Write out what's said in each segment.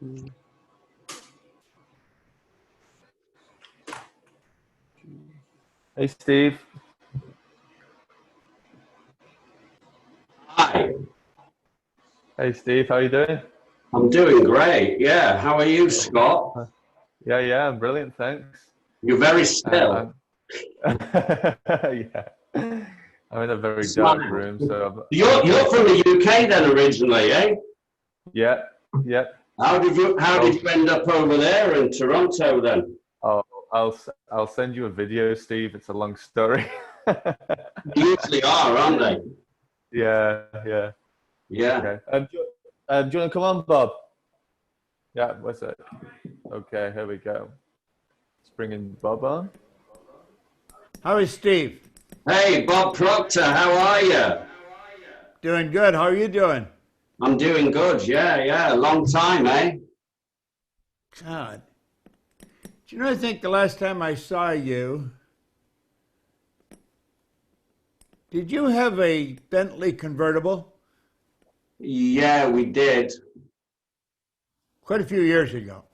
Hey, Steve. Hi, Hey, Steve. How you doing? I'm doing great. Yeah, how are you, Scott? Yeah, I'm brilliant. Thanks. You're very still. I'm yeah. I'm in a very dark Smile. room, so You're from the UK then originally, eh? yeah, yeah. How did you Well, end up over there in Toronto then? oh, I'll send you a video, Steve. It's a long story. They usually are, aren't they? Yeah. Yeah. Okay. Do you want to come on, Bob? Yeah. What's it? Okay. Here we go. Let's bring in Bob on. How is Steve? Hey, Bob Proctor, how are you? Doing good. How are you doing? I'm doing good. Yeah. Long time, eh? God. Do you know, I think the last time I saw you, did you have a Bentley convertible? Yeah, we did. Quite a few years ago.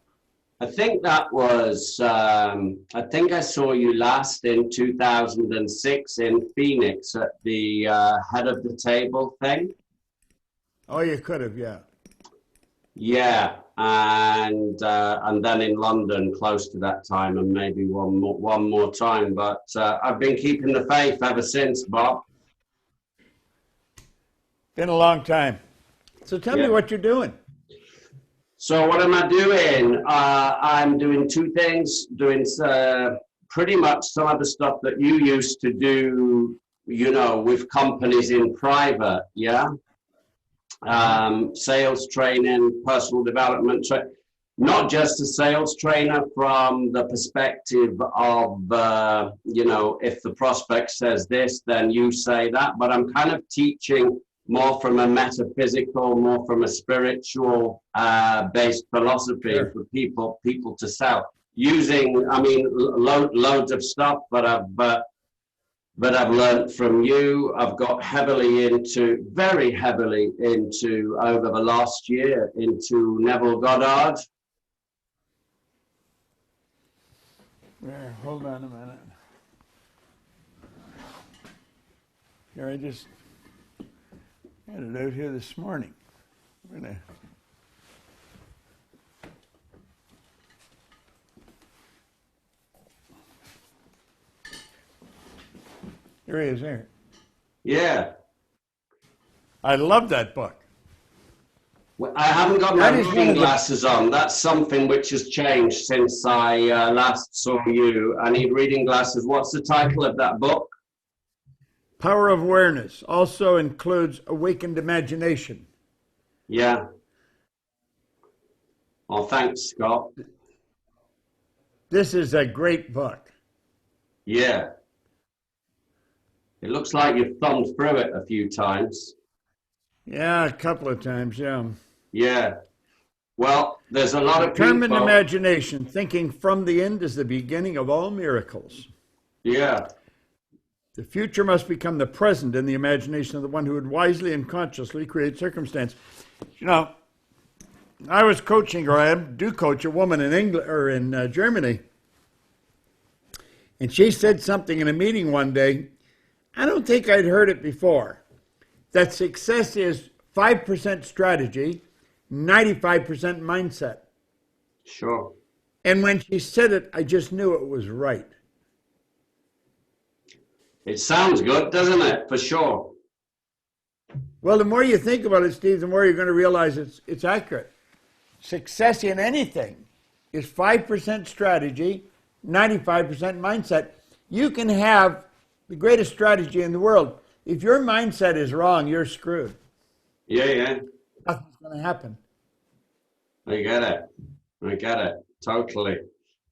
I think that was, I think I saw you last in 2006 in Phoenix at the head of the table thing. Oh, you could have, yeah. Yeah, and then in London close to that time, and maybe one more time. But I've been keeping the faith ever since, Bob. Been a long time. So tell me Yeah. what you're doing. So what am I doing? I'm doing two things. Doing pretty much some of the stuff that you used to do, with companies in private. Yeah. Sales training, personal development, not just a sales trainer from the perspective of, if the prospect says this, then you say that, but I'm kind of teaching more from a metaphysical, more from a spiritual based philosophy Sure. for people to sell using, loads of stuff, but I've learned from you. I've got very heavily into, over the last year, into Neville Goddard. There, hold on a minute. Here, I just had it out here this morning. Here he is there. Yeah. I love that book. Well, I haven't got my That is one reading of the- glasses on. That's something which has changed since I last saw you. I need reading glasses. What's the title of that book? Power of Awareness also includes Awakened Imagination. Yeah. Oh, thanks, Scott. This is a great book. Yeah. It looks like you've thumbed through it a few times. Yeah, a couple of times, yeah. Yeah. Well, there's a lot of Determined people. imagination, thinking from the end is the beginning of all miracles. Yeah. The future must become the present in the imagination of the one who would wisely and consciously create circumstance. You know, I was coaching, or I do coach a woman in England or in Germany, and she said something in a meeting one day. I don't think I'd heard it before. That success is 5% strategy, 95% mindset. Sure. And when she said it, I just knew it was right. It sounds good, doesn't it? For sure. Well, the more you think about it, Steve, the more you're going to realize it's accurate. Success in anything is 5% strategy, 95% mindset. You can have the greatest strategy in the world. If your mindset is wrong, you're screwed. Yeah. Nothing's going to happen. I get it. Totally.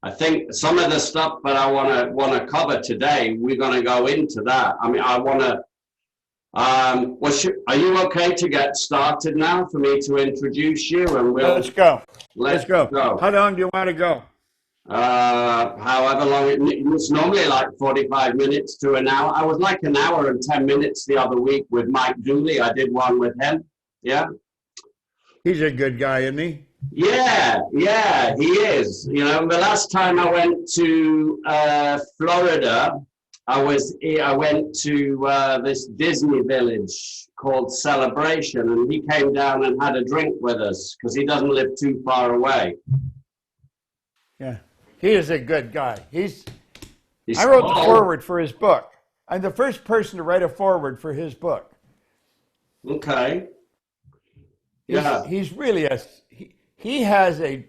I think some of the stuff that I want to cover today, we're going to go into that. I mean, I want to. Are you okay to get started now for me to introduce you? And Let's go. Let's go. How long do you want to go? However long it's normally like 45 minutes to an hour. I was like an hour and 10 minutes the other week with Mike Dooley. I did one with him. Yeah. He's a good guy, isn't he? Yeah, he is. You know, the last time I went to Florida, I went to this Disney village called Celebration, and he came down and had a drink with us because he doesn't live too far away. Yeah, he is a good guy. He's I wrote the tall. foreword for his book. I'm the first person to write a foreword for his book. Okay. He's, Yeah. he's really he has a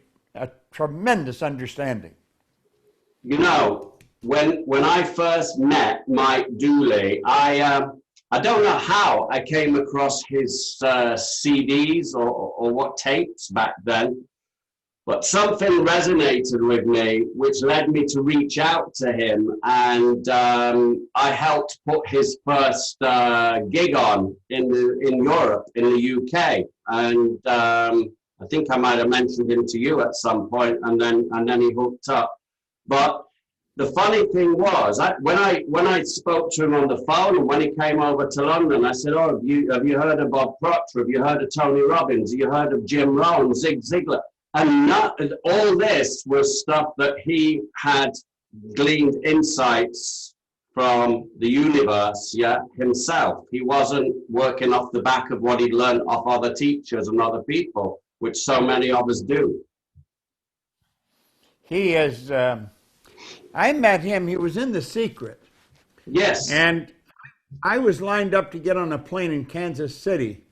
tremendous understanding. You know, when I first met Mike Dooley, I don't know how I came across his CDs or what tapes back then, but something resonated with me, which led me to reach out to him, and I helped put his first gig on in Europe, in the UK, and I think I might have mentioned him to you at some point, and then he hooked up. But the funny thing was, when I spoke to him on the phone, and when he came over to London, I said, "Oh, have you heard of Bob Proctor? Have you heard of Tony Robbins? Have you heard of Jim Rohn, Zig Ziglar?" And all this was stuff that he had gleaned insights from the universe, yeah, himself. He wasn't working off the back of what he'd learned off other teachers and other people, which so many of us do. He is. I met him. He was in The Secret, Yes. and I was lined up to get on a plane in Kansas City,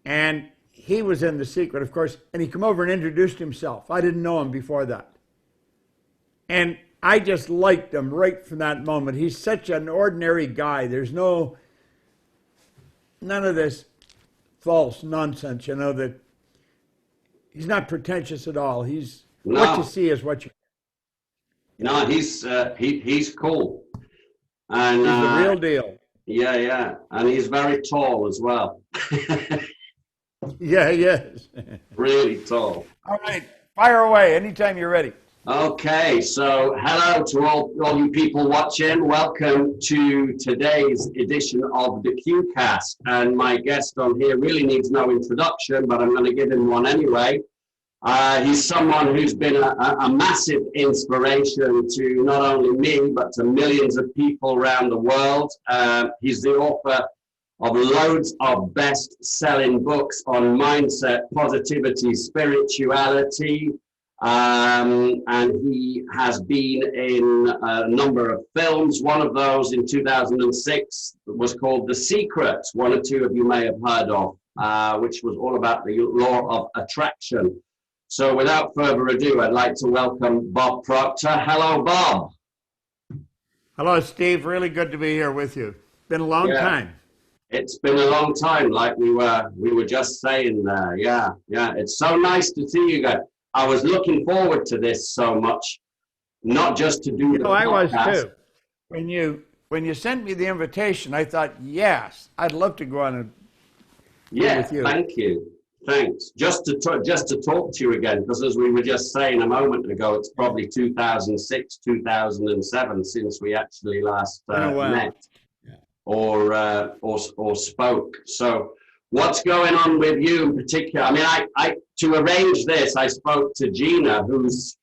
and he was in The Secret, of course, and he came over and introduced himself. I didn't know him before that. And I just liked him right from that moment. He's such an ordinary guy. There's none of this false nonsense, that he's not pretentious at all. He's what you No, see is what you. no, he's cool. And He's the real deal. yeah, and he's very tall as well. Yeah, he is. Really tall. All right, fire away anytime you're ready. Okay, so hello to all you people watching. Welcome to today's edition of the QCast. And my guest on here really needs no introduction, but I'm going to give him one anyway. He's someone who's been a massive inspiration to not only me, but to millions of people around the world. He's the author of loads of best-selling books on mindset, positivity, spirituality, and he has been in a number of films. One of those in 2006 was called The Secret, one or two of you may have heard of, which was all about the law of attraction. So without further ado, I'd like to welcome Bob Proctor. Hello, Bob. Hello, Steve. Really good to be here with you. Been a long time. It's been a long time, like we were just saying there. Yeah. It's so nice to see you guys. I was looking forward to this so much, not just to do the I was podcast. too. When you sent me the invitation, I thought, yes, I'd love to go on and Yeah, with you. thank you. Thanks. Just to talk to you again, because as we were just saying a moment ago, it's probably 2006, 2007 since we actually last met or spoke. So what's going on with you in particular? I mean, I to arrange this, I spoke to Gina,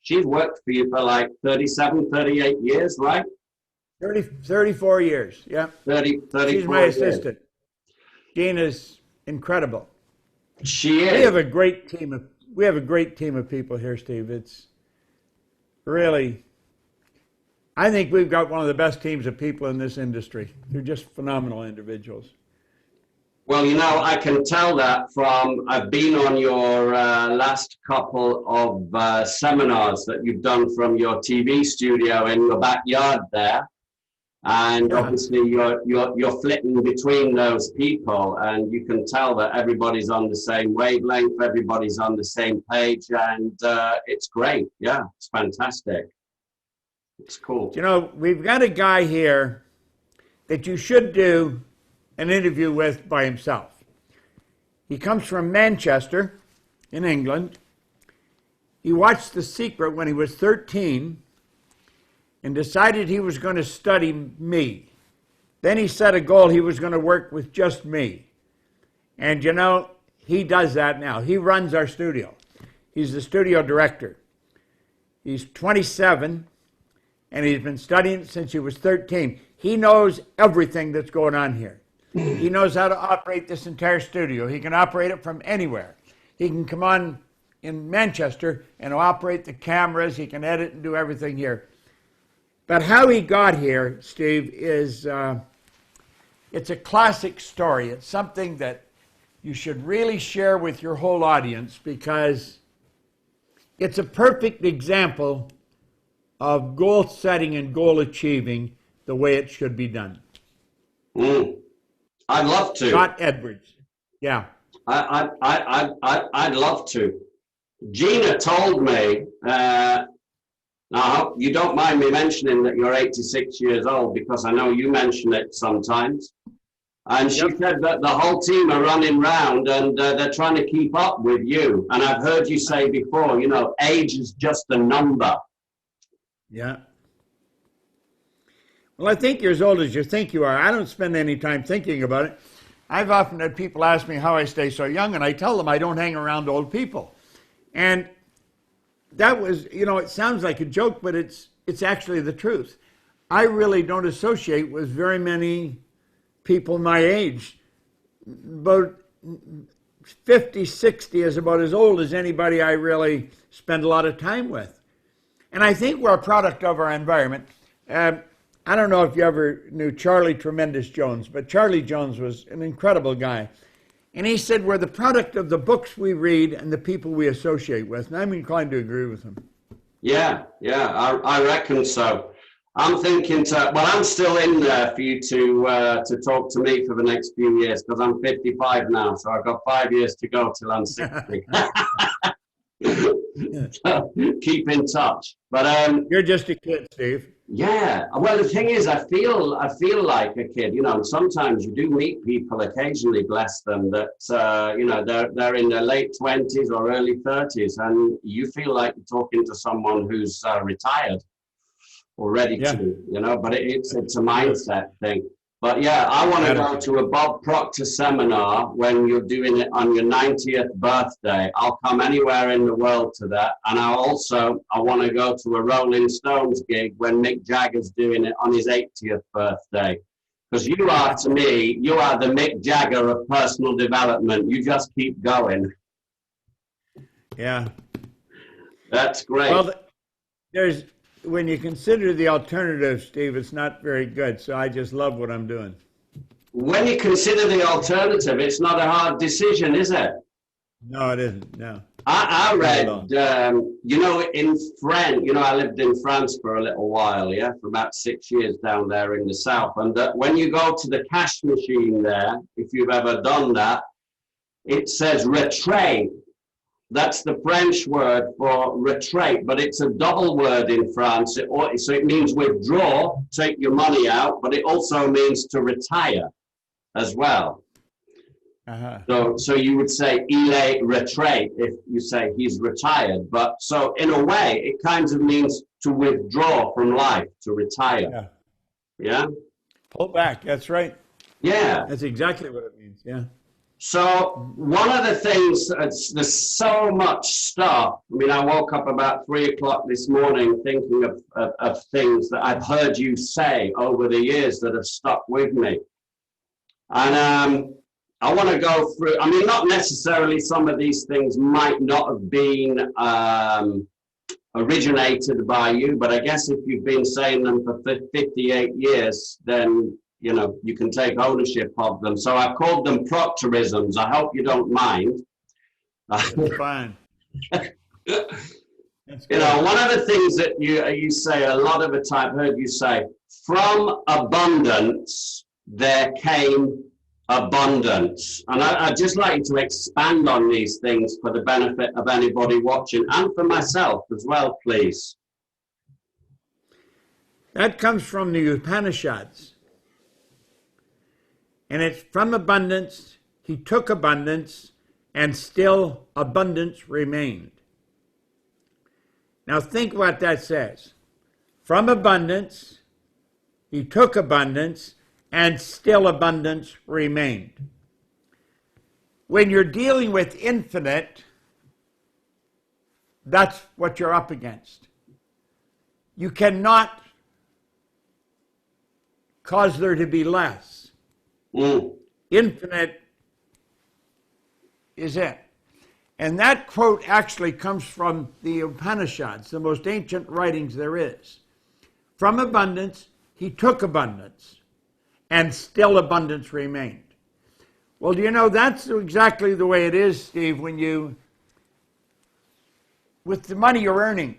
she's worked for you for like 37, 38 years, right? 34 years, yeah. 34 She's my years. assistant. Gina's incredible. She is. We have a great team of people here, Steve. It's really, I think we've got one of the best teams of people in this industry. They're just phenomenal individuals. Well, I can tell that I've been on your last couple of seminars that you've done from your TV studio in your backyard there. And obviously you're flitting between those people, and you can tell that everybody's on the same wavelength, everybody's on the same page, and it's great. Yeah, it's fantastic. It's cool. We've got a guy here that you should do an interview with by himself. He comes from Manchester in England. He watched The Secret when he was 13 and decided he was going to study me. Then he set a goal he was going to work with just me. And he does that now. He runs our studio. He's the studio director. He's 27, and he's been studying it since he was 13. He knows everything that's going on here. He knows how to operate this entire studio. He can operate it from anywhere. He can come on in Manchester and operate the cameras. He can edit and do everything here. But how he got here, Steve, is it's a classic story. It's something that you should really share with your whole audience because it's a perfect example of goal setting and goal achieving the way it should be done. I'd love to. Scott Edwards. Yeah. I'd love to. Gina told me, now you don't mind me mentioning that you're 86 years old because I know you mention it sometimes. And she said that the whole team are running round and they're trying to keep up with you. And I've heard you say before, you know, age is just a number. Yeah. Well, I think you're as old as you think you are. I don't spend any time thinking about it. I've often had people ask me how I stay so young, and I tell them I don't hang around old people. And that was, you know, it sounds like a joke, but it's actually the truth. I really don't associate with very many people my age. About 50, 60 is about as old as anybody I really spend a lot of time with. And I think we're a product of our environment. I don't know if you ever knew Charlie Tremendous Jones, but Charlie Jones was an incredible guy. And he said, we're the product of the books we read and the people we associate with. And I'm inclined to agree with him. Yeah, I reckon so. I'm thinking I'm still in there for you to talk to me for the next few years because I'm 55 now, so I've got 5 years to go till I'm 60. So keep in touch. But you're just a kid, Steve. Yeah. Well, the thing is, I feel like a kid. You know, sometimes you do meet people occasionally, bless them, that you know they're in their late 20s or early 30s, and you feel like you're talking to someone who's retired or ready to. You know, but it's a mindset thing. But yeah, I want to go to a Bob Proctor seminar when you're doing it on your 90th birthday. I'll come anywhere in the world to that. And I want to go to a Rolling Stones gig when Mick Jagger's doing it on his 80th birthday. Because you are, to me, you are the Mick Jagger of personal development. You just keep going. Yeah. That's great. Well, when you consider the alternative, Steve, it's not very good. So I just love what I'm doing. When you consider the alternative, it's not a hard decision, is it? No, it isn't. No. I read, you know, in France, you know, I lived in France for a little while, for about 6 years down there in the south. And when you go to the cash machine there, if you've ever done that, it says retrait. That's the French word for retrait, but it's a double word in France. So it means withdraw, take your money out, but it also means to retire as well. So you would say il est retrait if you say he's retired. But so in a way, it kind of means to withdraw from life, to retire. Yeah? Pull back. That's right. Yeah. That's exactly what it means. Yeah. So one of the things, there's so much stuff. I mean, I woke up about 3 o'clock this morning thinking of things that I've heard you say over the years that have stuck with me. And I want to go through, I mean, not necessarily some of these things might not have been originated by you, but I guess if you've been saying them for 58 years, then you know, you can take ownership of them. So I've called them Proctorisms. I hope you don't mind. That's fine. You know, one of the things that you say a lot of the time, I've heard you say, from abundance, there came abundance. And I'd just like to expand on these things for the benefit of anybody watching and for myself as well, please. That comes from the Upanishads. And it's from abundance, he took abundance, and still abundance remained. Now think what that says. From abundance, he took abundance, and still abundance remained. When you're dealing with infinite, that's what you're up against. You cannot cause there to be less. Infinite is it. And that quote actually comes from the Upanishads, the most ancient writings there is. From abundance, he took abundance, and still abundance remained. Well, do you know, that's exactly the way it is, Steve, when you, with the money you're earning.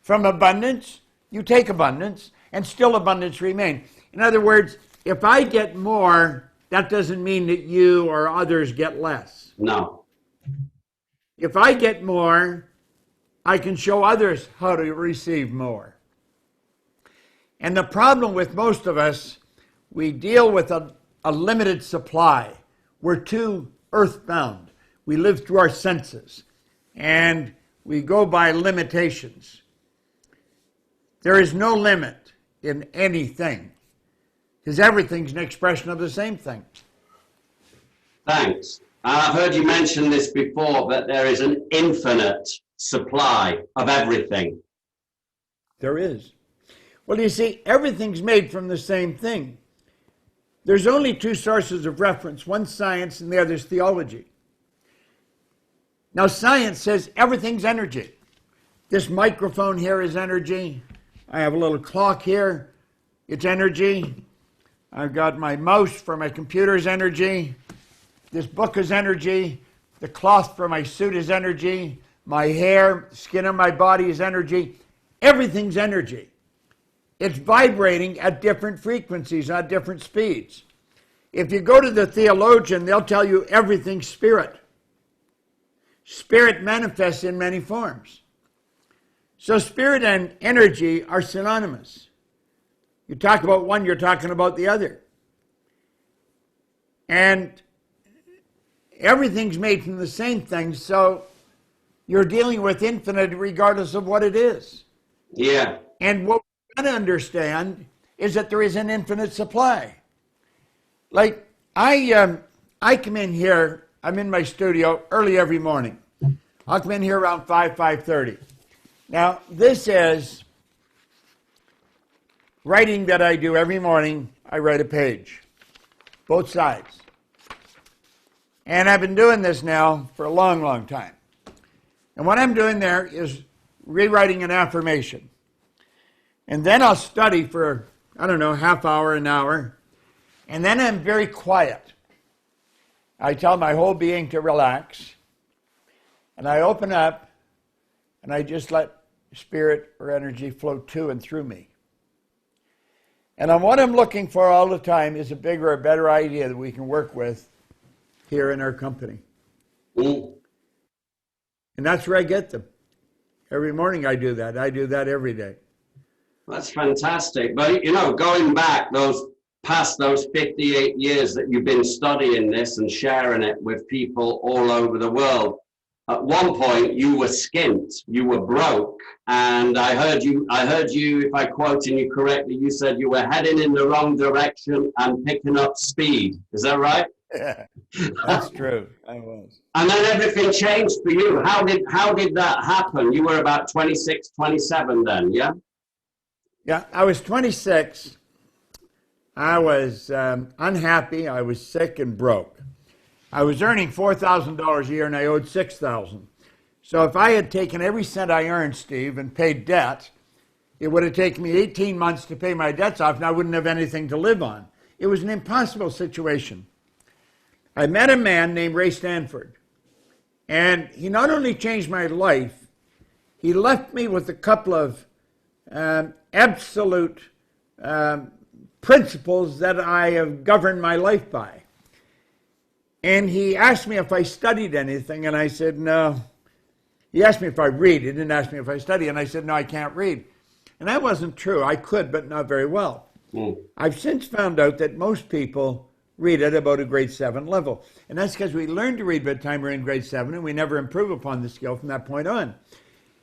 From abundance, you take abundance, and still abundance remains. In other words, if I get more, that doesn't mean that you or others get less. No. If I get more, I can show others how to receive more. And the problem with most of us, we deal with a limited supply. We're too earthbound. We live through our senses, and we go by limitations. There is no limit in anything, because everything's an expression of the same thing. Thanks. I've heard you mention this before, but there is an infinite supply of everything. There is. Well, you see, everything's made from the same thing. There's only two sources of reference, one's science and the other's theology. Now, science says everything's energy. This microphone here is energy. I have a little clock here. It's energy. I've got my mouse for my computer's energy. This book is energy. The cloth for my suit is energy. My hair, skin on my body is energy. Everything's energy. It's vibrating at different frequencies, at different speeds. If you go to the theologian, they'll tell you everything's spirit. Spirit manifests in many forms. So spirit and energy are synonymous. You talk about one, you're talking about the other. And everything's made from the same thing, so you're dealing with infinite regardless of what it is. Yeah. And what we got to understand is that there is an infinite supply. Like, I come in here, I'm in my studio early every morning. I'll come in here around 5:30. Now, this is writing that I do every morning. I write a page, both sides. And I've been doing this now for a long, long time. And what I'm doing there is rewriting an affirmation. And then I'll study for, I don't know, half hour, an hour. And then I'm very quiet. I tell my whole being to relax. And I open up and I just let spirit or energy flow to and through me. And what I'm looking for all the time is a bigger or better idea that we can work with here in our company. And that's where I get them. Every morning I do that. I do that every day. That's fantastic. But, you know, going back those 58 years that you've been studying this and sharing it with people all over the world, at one point you were skint, you were broke, and I heard you, if I quoting you correctly, you said you were heading in the wrong direction and picking up speed. Is that right? Yeah, that's true. I was. And then everything changed for you. How did that happen? You were about 26, 27 then, yeah? Yeah, I was 26. I was unhappy. I was sick and broke. I was earning $4,000 a year and I owed $6,000. So if I had taken every cent I earned, Steve, and paid debt, it would have taken me 18 months to pay my debts off and I wouldn't have anything to live on. It was an impossible situation. I met a man named Ray Stanford, and he not only changed my life, he left me with a couple of absolute principles that I have governed my life by. And he asked me if I studied anything, and I said, no. He asked me if I read. He didn't ask me if I study, and I said, no, I can't read. And that wasn't true. I could, but not very well. I've since found out that most people read at about a grade 7 level. And that's because we learn to read by the time we're in grade 7, and we never improve upon the skill from that point on.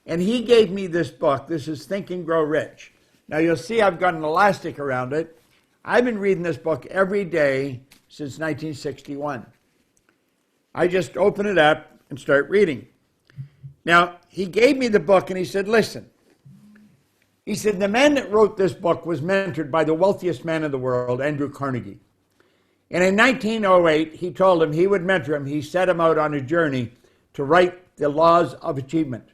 And he gave me this book. This is Think and Grow Rich. Now, you'll see I've got an elastic around it. I've been reading this book every day since 1961. I just open it up and start reading. Now, he gave me the book and he said, listen, he said, the man that wrote this book was mentored by the wealthiest man in the world, Andrew Carnegie. And in 1908, he told him he would mentor him. He set him out on a journey to write the laws of achievement.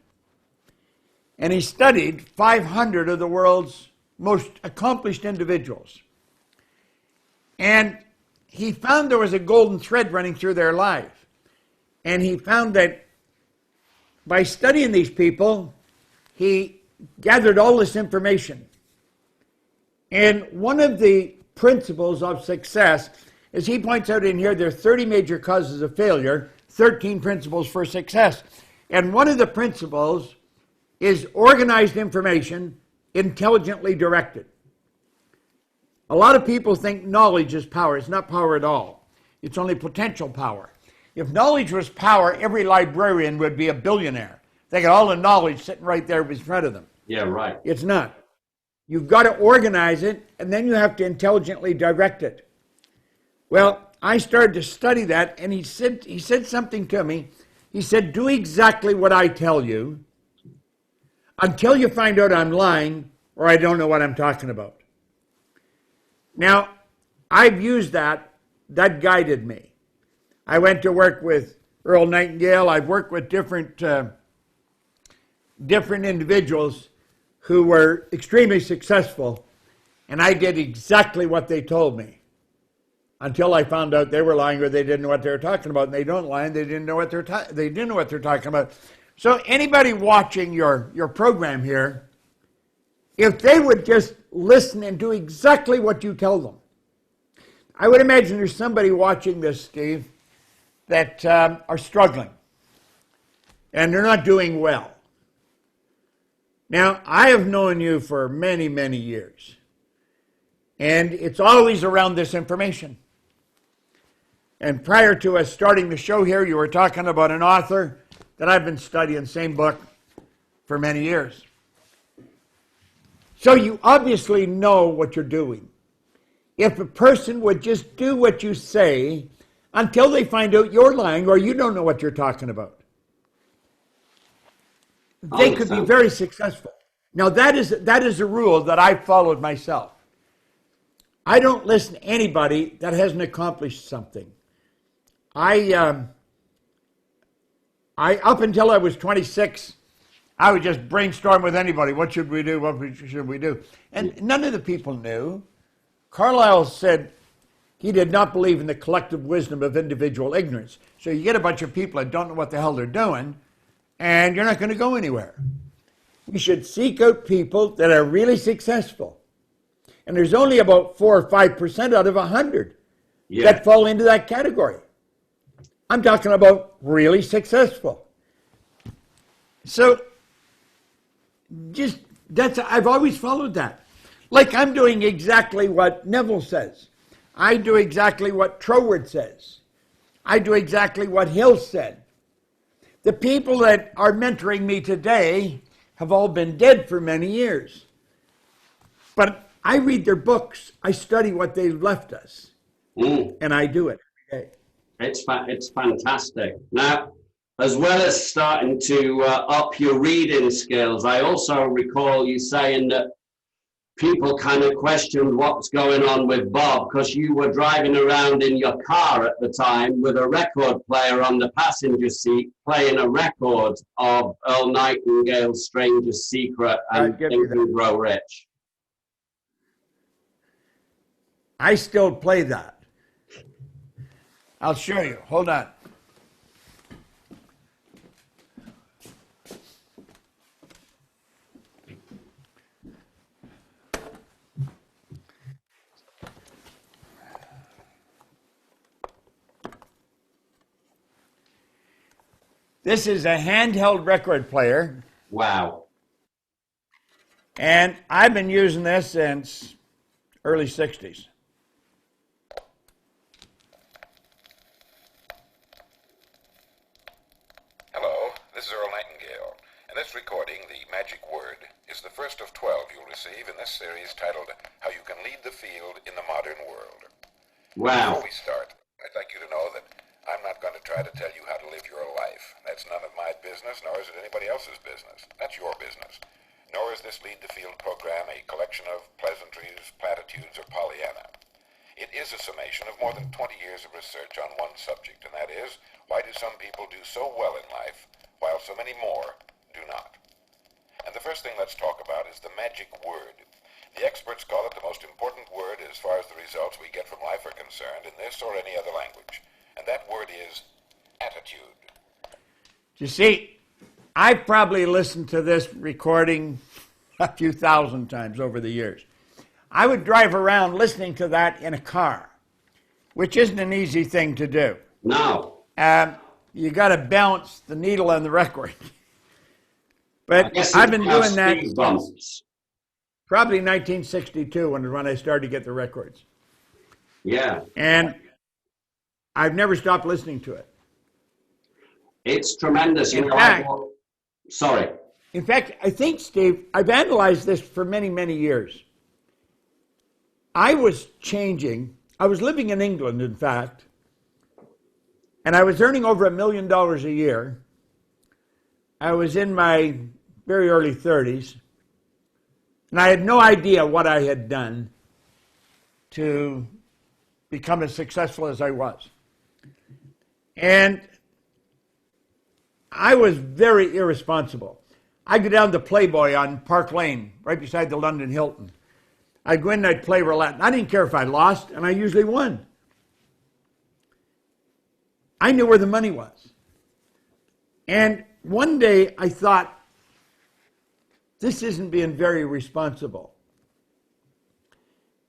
And he studied 500 of the world's most accomplished individuals. And he found there was a golden thread running through their life. And he found that by studying these people, he gathered all this information. And one of the principles of success, as he points out in here, there are 30 major causes of failure, 13 principles for success. And one of the principles is organized information, intelligently directed. A lot of people think knowledge is power. It's not power at all. It's only potential power. If knowledge was power, every librarian would be a billionaire. They got all the knowledge sitting right there in front of them. Yeah, right. It's not. You've got to organize it, and then you have to intelligently direct it. Well, I started to study that, and he said something to me. He said, do exactly what I tell you until you find out I'm lying or I don't know what I'm talking about. Now, I've used that. That guided me. I went to work with Earl Nightingale. I've worked with different individuals who were extremely successful, and I did exactly what they told me until I found out they were lying or they didn't know what they were talking about. And they don't lie, and they didn't know what they're talking about. So anybody watching your program here, if they would just listen and do exactly what you tell them. I would imagine there's somebody watching this, Steve, that are struggling and they're not doing well. Now, I have known you for many, many years, and it's always around this information. And prior to us starting the show here, you were talking about an author that I've been studying, same book, for many years. So you obviously know what you're doing. If a person would just do what you say until they find out you're lying or you don't know what you're talking about, they could be very successful. Now, that is a rule that I've followed myself. I don't listen to anybody that hasn't accomplished something. I up until I was 26, I would just brainstorm with anybody. What should we do? What should we do? And none of the people knew. Carlyle said he did not believe in the collective wisdom of individual ignorance. So you get a bunch of people that don't know what the hell they're doing, and you're not going to go anywhere. We should seek out people that are really successful. And there's only about 4 or 5% out of 100 that fall into that category. I'm talking about really successful. So I've always followed that. Like I'm doing exactly what Neville says. I do exactly what Troward says. I do exactly what Hill said. The people that are mentoring me today have all been dead for many years. But I read their books. I study what they've left us. And I do it every day. It's fantastic. Now, as well as starting to up your reading skills, I also recall you saying that people kind of questioned what's going on with Bob because you were driving around in your car at the time with a record player on the passenger seat playing a record of Earl Nightingale's Stranger's Secret and Think and Grow Rich. I still play that. I'll show you. Hold on. This is a handheld record player. Wow. And I've been using this since early 60s. Hello, this is Earl Nightingale, and this recording, The Magic Word, is the first of 12 you'll receive in this series titled How You Can Lead the Field in the Modern World. Wow. Before we start, I'd like you to know that I'm not going to try to tell you how to live your life. That's none of my business. business, nor is it anybody else's business. That's your business. Nor is this Lead the Field program a collection of pleasantries, platitudes, or Pollyanna. It is a summation of more than 20 years of research on one subject, and that is, why do some people do so well in life, while so many more do not? And the first thing let's talk about is the magic word. The experts call it the most important word as far as the results we get from life are concerned in this or any other language. And that word is attitude. You see, I probably listened to this recording a few thousand times over the years. I would drive around listening to that in a car, which isn't an easy thing to do. No. You got to balance the needle on the record. But I've been doing that since probably 1962 when I started to get the records. Yeah. And I've never stopped listening to it. It's tremendous. Sorry. In fact, I think, Steve, I've analyzed this for many, many years. I was changing. I was living in England, in fact, and I was earning over $1 million a year. I was in my very early 30s, and I had no idea what I had done to become as successful as I was. And I was very irresponsible. I'd go down to Playboy on Park Lane, right beside the London Hilton. I'd go in and I'd play roulette. I didn't care if I lost, and I usually won. I knew where the money was. And one day I thought, this isn't being very responsible.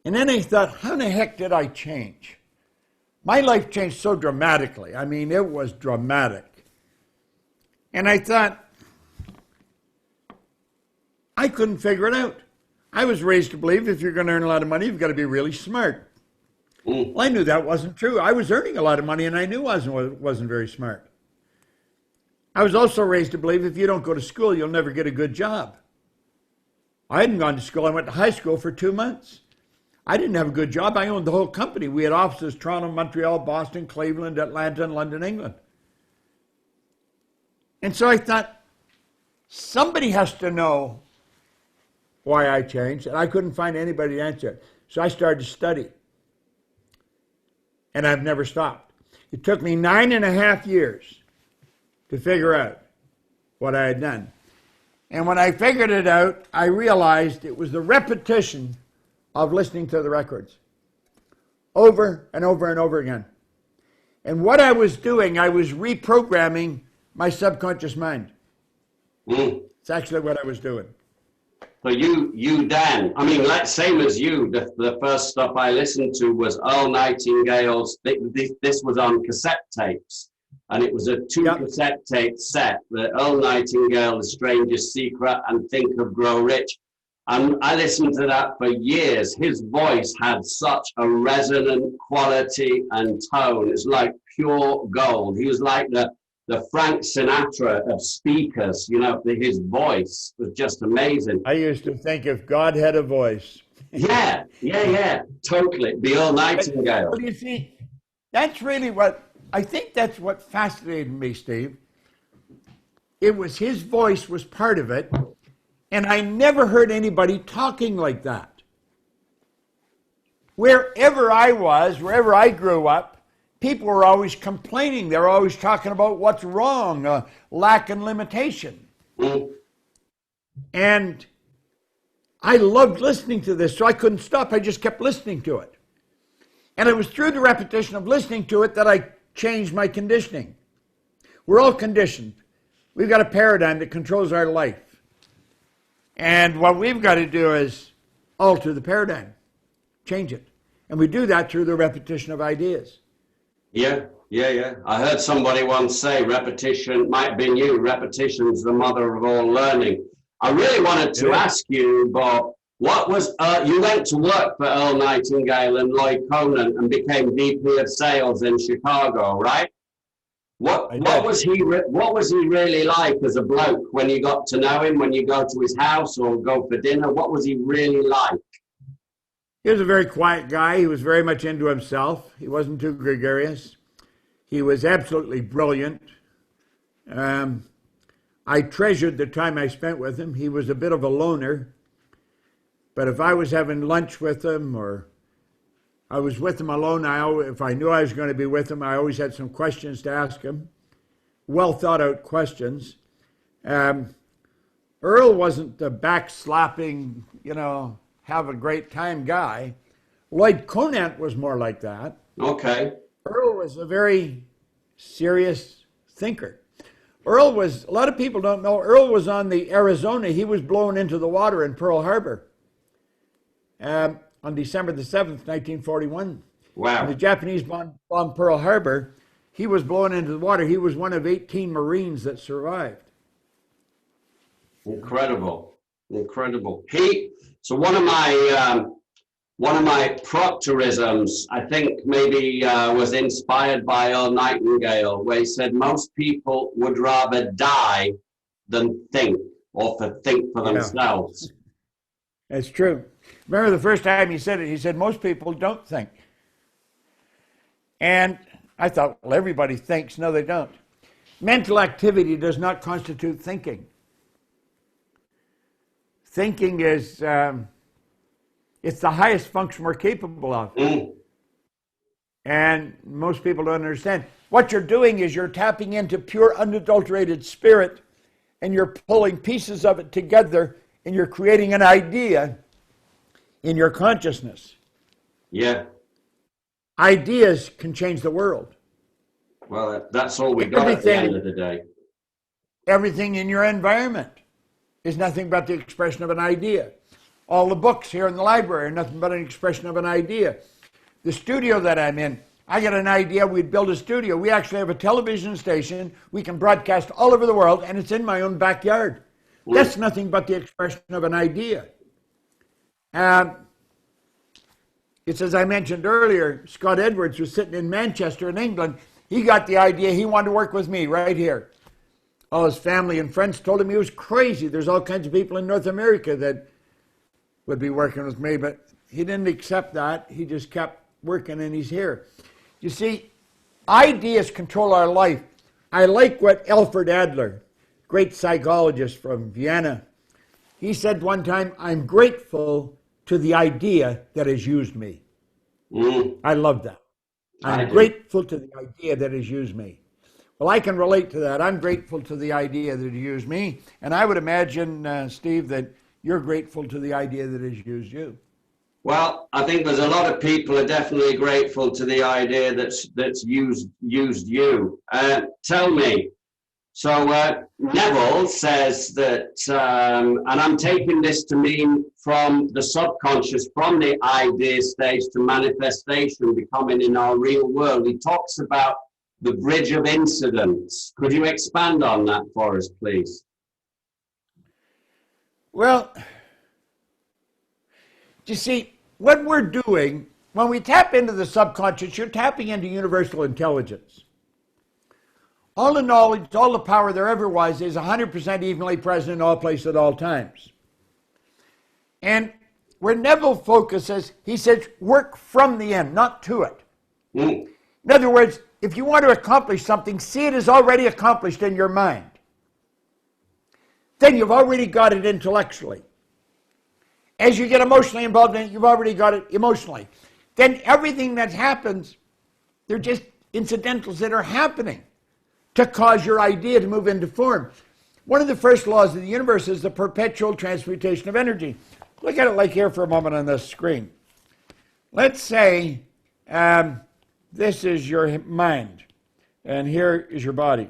And then I thought, how the heck did I change? My life changed so dramatically. I mean, it was dramatic. And I thought, I couldn't figure it out. I was raised to believe if you're going to earn a lot of money, you've got to be really smart. Well, I knew that wasn't true. I was earning a lot of money, and I knew I wasn't very smart. I was also raised to believe if you don't go to school, you'll never get a good job. I hadn't gone to school. I went to high school for 2 months. I didn't have a good job. I owned the whole company. We had offices, Toronto, Montreal, Boston, Cleveland, Atlanta, and London, England. And so I thought, somebody has to know why I changed, and I couldn't find anybody to answer it. So I started to study, and I've never stopped. It took me 9.5 years to figure out what I had done. And when I figured it out, I realized it was the repetition of listening to the records over and over and over again. And what I was doing, I was reprogramming my subconscious mind. It's actually what I was doing. So you, Dan, I mean, like, same as you, the first stuff I listened to was Earl Nightingale's, this was on cassette tapes, and it was a 2 cassette tape set, the Earl Nightingale, The Strangest Secret, and Think of Grow Rich. And I listened to that for years. His voice had such a resonant quality and tone. It's like pure gold. He was like the Frank Sinatra of speakers, you know, his voice was just amazing. I used to think if God had a voice. Yeah, totally. The Earl Nightingale. But you see, that's really I think that's what fascinated me, Steve. It was his voice was part of it, and I never heard anybody talking like that. Wherever I was, wherever I grew up, people were always complaining. They were always talking about what's wrong, lack and limitation. And I loved listening to this, so I couldn't stop. I just kept listening to it. And it was through the repetition of listening to it that I changed my conditioning. We're all conditioned. We've got a paradigm that controls our life. And what we've got to do is alter the paradigm, change it. And we do that through the repetition of ideas. Yeah. I heard somebody once say repetition, might have been you, repetition's the mother of all learning. I really wanted to ask you, Bob, what was, you went to work for Earl Nightingale and Lloyd Conan and became VP of Sales in Chicago, right? What was he really like as a bloke when you got to know him, when you go to his house or go for dinner? What was he really like? He was a very quiet guy. He was very much into himself. He wasn't too gregarious. He was absolutely brilliant. I treasured the time I spent with him. He was a bit of a loner, but if I was having lunch with him or I was with him alone, if I knew I was going to be with him, I always had some questions to ask him, well thought out questions. Earl wasn't the backslapping, have a great time guy. Lloyd Conant was more like that. Okay. Earl was a very serious thinker. Earl was, a lot of people don't know, Earl was on the Arizona. He was blown into the water in Pearl Harbor on December the 7th, 1941. Wow. When the Japanese bombed Pearl Harbor, he was blown into the water. He was one of 18 Marines that survived. Incredible. So one of my Proctorisms, I think maybe was inspired by Earl Nightingale, where he said most people would rather die than think or think for themselves. That's true. Remember the first time he said it, he said most people don't think. And I thought, well, everybody thinks. No, they don't. Mental activity does not constitute thinking. Thinking is, it's the highest function we're capable of. And most people don't understand. What you're doing is you're tapping into pure, unadulterated spirit, and you're pulling pieces of it together, and you're creating an idea in your consciousness. Yeah. Ideas can change the world. Well, that's all we got at the end of the day. Everything in your environment is nothing but the expression of an idea. All the books here in the library are nothing but an expression of an idea. The studio that I'm in, I got an idea we'd build a studio. We actually have a television station. We can broadcast all over the world, and it's in my own backyard. That's nothing but the expression of an idea. It's as I mentioned earlier, Scott Edwards was sitting in Manchester in England. He got the idea he wanted to work with me right here. All his family and friends told him he was crazy. There's all kinds of people in North America that would be working with me, but he didn't accept that. He just kept working, and he's here. You see, ideas control our life. I like what Alfred Adler, great psychologist from Vienna, he said one time, I'm grateful to the idea that has used me. I love that. I'm grateful to the idea that has used me. Well, I can relate to that. I'm grateful to the idea that used me. And I would imagine, Steve, that you're grateful to the idea that has used you. Well, I think there's a lot of people are definitely grateful to the idea that's used you. Tell me, so Neville says that, and I'm taking this to mean from the subconscious, from the idea stage to manifestation, becoming in our real world. He talks about the bridge of incidents. Could you expand on that for us, please? Well, you see, what we're doing, when we tap into the subconscious, you're tapping into universal intelligence. All the knowledge, all the power there ever was is 100% evenly present in all places at all times. And where Neville focuses, he says, work from the end, not to it. In other words, if you want to accomplish something, see it as already accomplished in your mind. Then you've already got it intellectually. As you get emotionally involved in it, you've already got it emotionally. Then everything that happens, they're just incidentals that are happening to cause your idea to move into form. One of the first laws of the universe is the perpetual transmutation of energy. Look at it like here for a moment on this screen. Let's say this is your mind, and here is your body.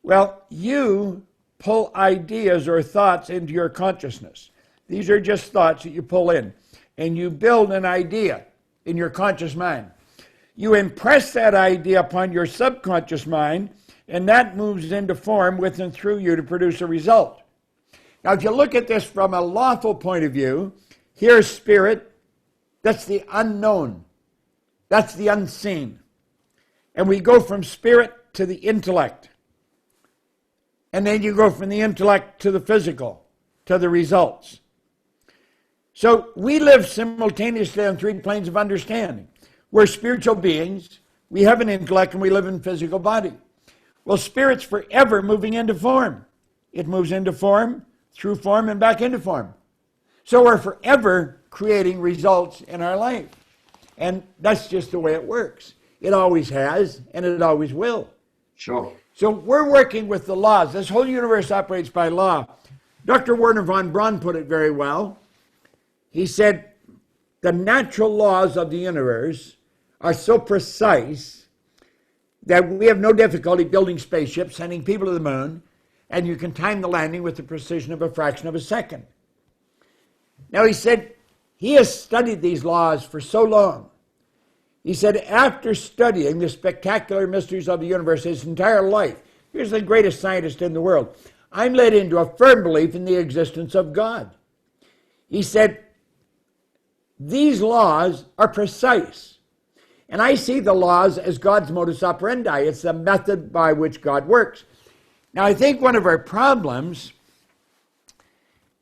Well, you pull ideas or thoughts into your consciousness. These are just thoughts that you pull in, and you build an idea in your conscious mind. You impress that idea upon your subconscious mind, and that moves into form with and through you to produce a result. Now, if you look at this from a lawful point of view, here's spirit. That's the unknown. That's the unseen. And we go from spirit to the intellect. And then you go from the intellect to the physical, to the results. So we live simultaneously on three planes of understanding. We're spiritual beings, we have an intellect, and we live in a physical body. Well, spirit's forever moving into form. it moves into form, through form, and back into form. So we're forever creating results in our life. And that's just the way it works. It always has, and it always will. Sure. So we're working with the laws. This whole universe operates by law. Dr. Werner von Braun put it very well. He said, the natural laws of the universe are so precise that we have no difficulty building spaceships, sending people to the moon, and you can time the landing with the precision of a fraction of a second. Now, he said, he has studied these laws for so long. He said, after studying the spectacular mysteries of the universe his entire life, here's the greatest scientist in the world, I'm led into a firm belief in the existence of God. He said, these laws are precise. And I see the laws as God's modus operandi. It's the method by which God works. Now, I think one of our problems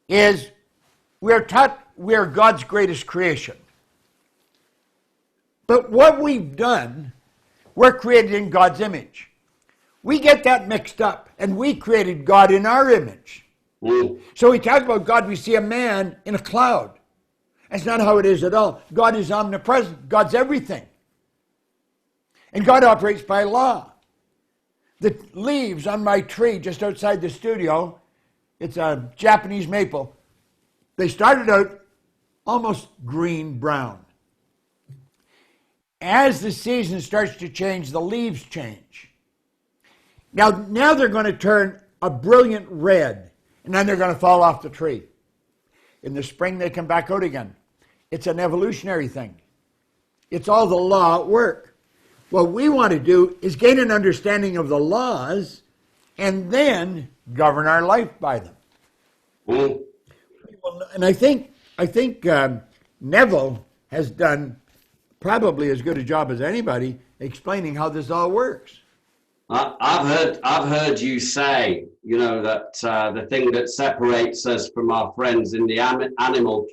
is we're taught we're God's greatest creation. But what we've done, we're created in God's image. We get that mixed up, and we created God in our image. So we talk about God, we see a man in a cloud. That's not how it is at all. God is omnipresent. God's everything. And God operates by law. The leaves on my tree just outside the studio, it's a Japanese maple. They started out almost green-brown. As the season starts to change, the leaves change. Now they're going to turn a brilliant red, and then they're going to fall off the tree. In the spring, they come back out again. It's an evolutionary thing. It's all the law at work. What we want to do is gain an understanding of the laws and then govern our life by them. And I think Neville has done probably as good a job as anybody explaining how this all works. I've heard you say, you know, that the thing that separates us from our friends in the animal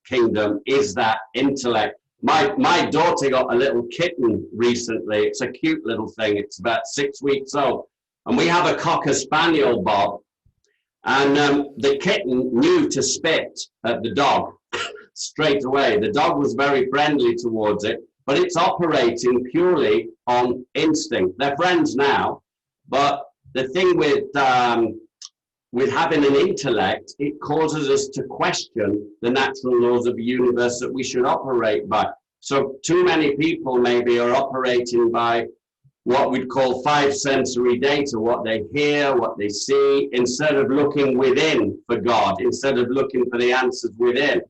kingdom is that intellect. My daughter got a little kitten recently. It's a cute little thing. It's about 6 weeks old. And we have a Cocker Spaniel, Bob. And the kitten knew to spit at the dog straight away. The dog was very friendly towards it, but it's operating purely on instinct. They're friends now, but the thing with having an intellect, it causes us to question the natural laws of the universe that we should operate by. So too many people maybe are operating by what we'd call five sensory data, what they hear, what they see, instead of looking within for God, instead of looking for the answers within.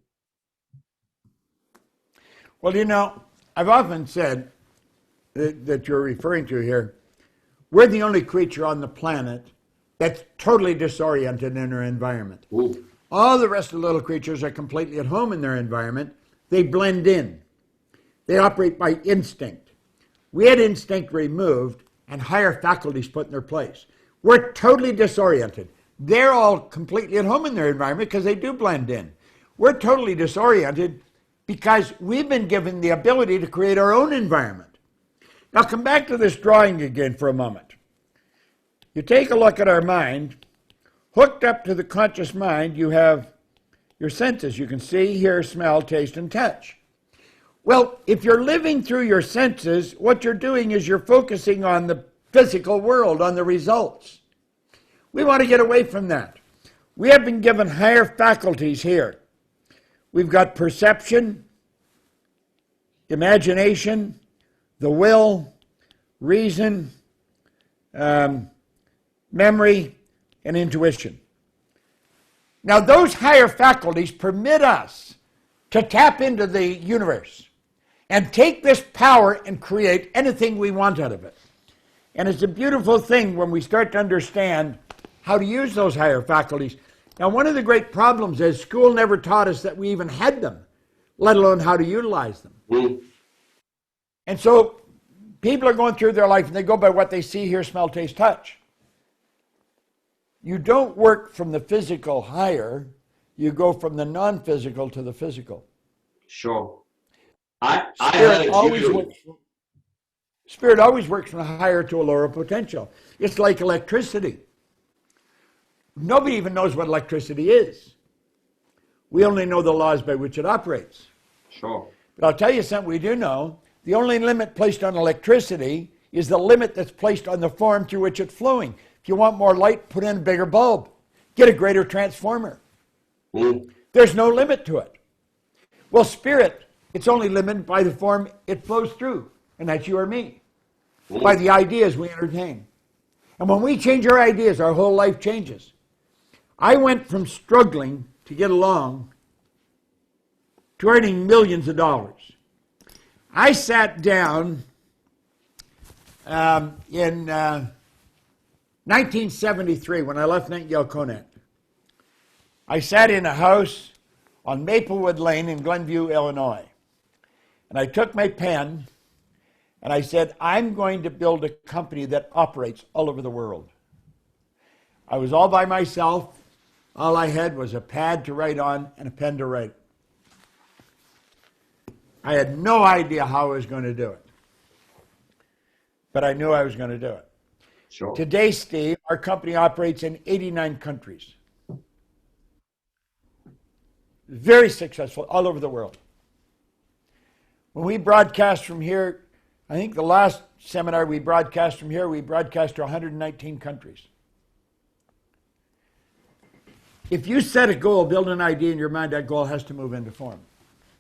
Well, you know, I've often said that you're referring to here, we're the only creature on the planet that's totally disoriented in our environment. Ooh. All the rest of the little creatures are completely at home in their environment. They blend in. They operate by instinct. We had instinct removed and higher faculties put in their place. We're totally disoriented. They're all completely at home in their environment because they do blend in. We're totally disoriented because we've been given the ability to create our own environment. Now come back to this drawing again for a moment. You take a look at our mind. Hooked up to the conscious mind, you have your senses. You can see, hear, smell, taste, and touch. Well, if you're living through your senses, what you're doing is you're focusing on the physical world, on the results. We want to get away from that. We have been given higher faculties here. We've got perception, imagination, the will, reason, memory, and intuition. Now, those higher faculties permit us to tap into the universe and take this power and create anything we want out of it. And it's a beautiful thing when we start to understand how to use those higher faculties. Now, one of the great problems is school never taught us that we even had them, let alone how to utilize them. And so people are going through their life and they go by what they see, hear, smell, taste, touch. You don't work from the physical higher, you go from the non-physical to the physical. Sure. Spirit always works from a higher to a lower potential. It's like electricity. Nobody even knows what electricity is. We only know the laws by which it operates. Sure. But I'll tell you something we do know. The only limit placed on electricity is the limit that's placed on the form through which it's flowing. If you want more light, put in a bigger bulb. Get a greater transformer. There's no limit to it. Well, spirit, it's only limited by the form it flows through, and that's you or me, by the ideas we entertain. And when we change our ideas, our whole life changes. I went from struggling to get along to earning millions of dollars. I sat down in 1973 when I left Nightingale Conant. I sat in a house on Maplewood Lane in Glenview, Illinois. And I took my pen and I said, I'm going to build a company that operates all over the world. I was all by myself. All I had was a pad to write on and a pen to write. I had no idea how I was going to do it. But I knew I was going to do it. Sure. Today, Steve, our company operates in 89 countries. Very successful all over the world. When we broadcast from here, I think the last seminar we broadcast from here, we broadcast to 119 countries. If you set a goal, build an idea in your mind, that goal has to move into form.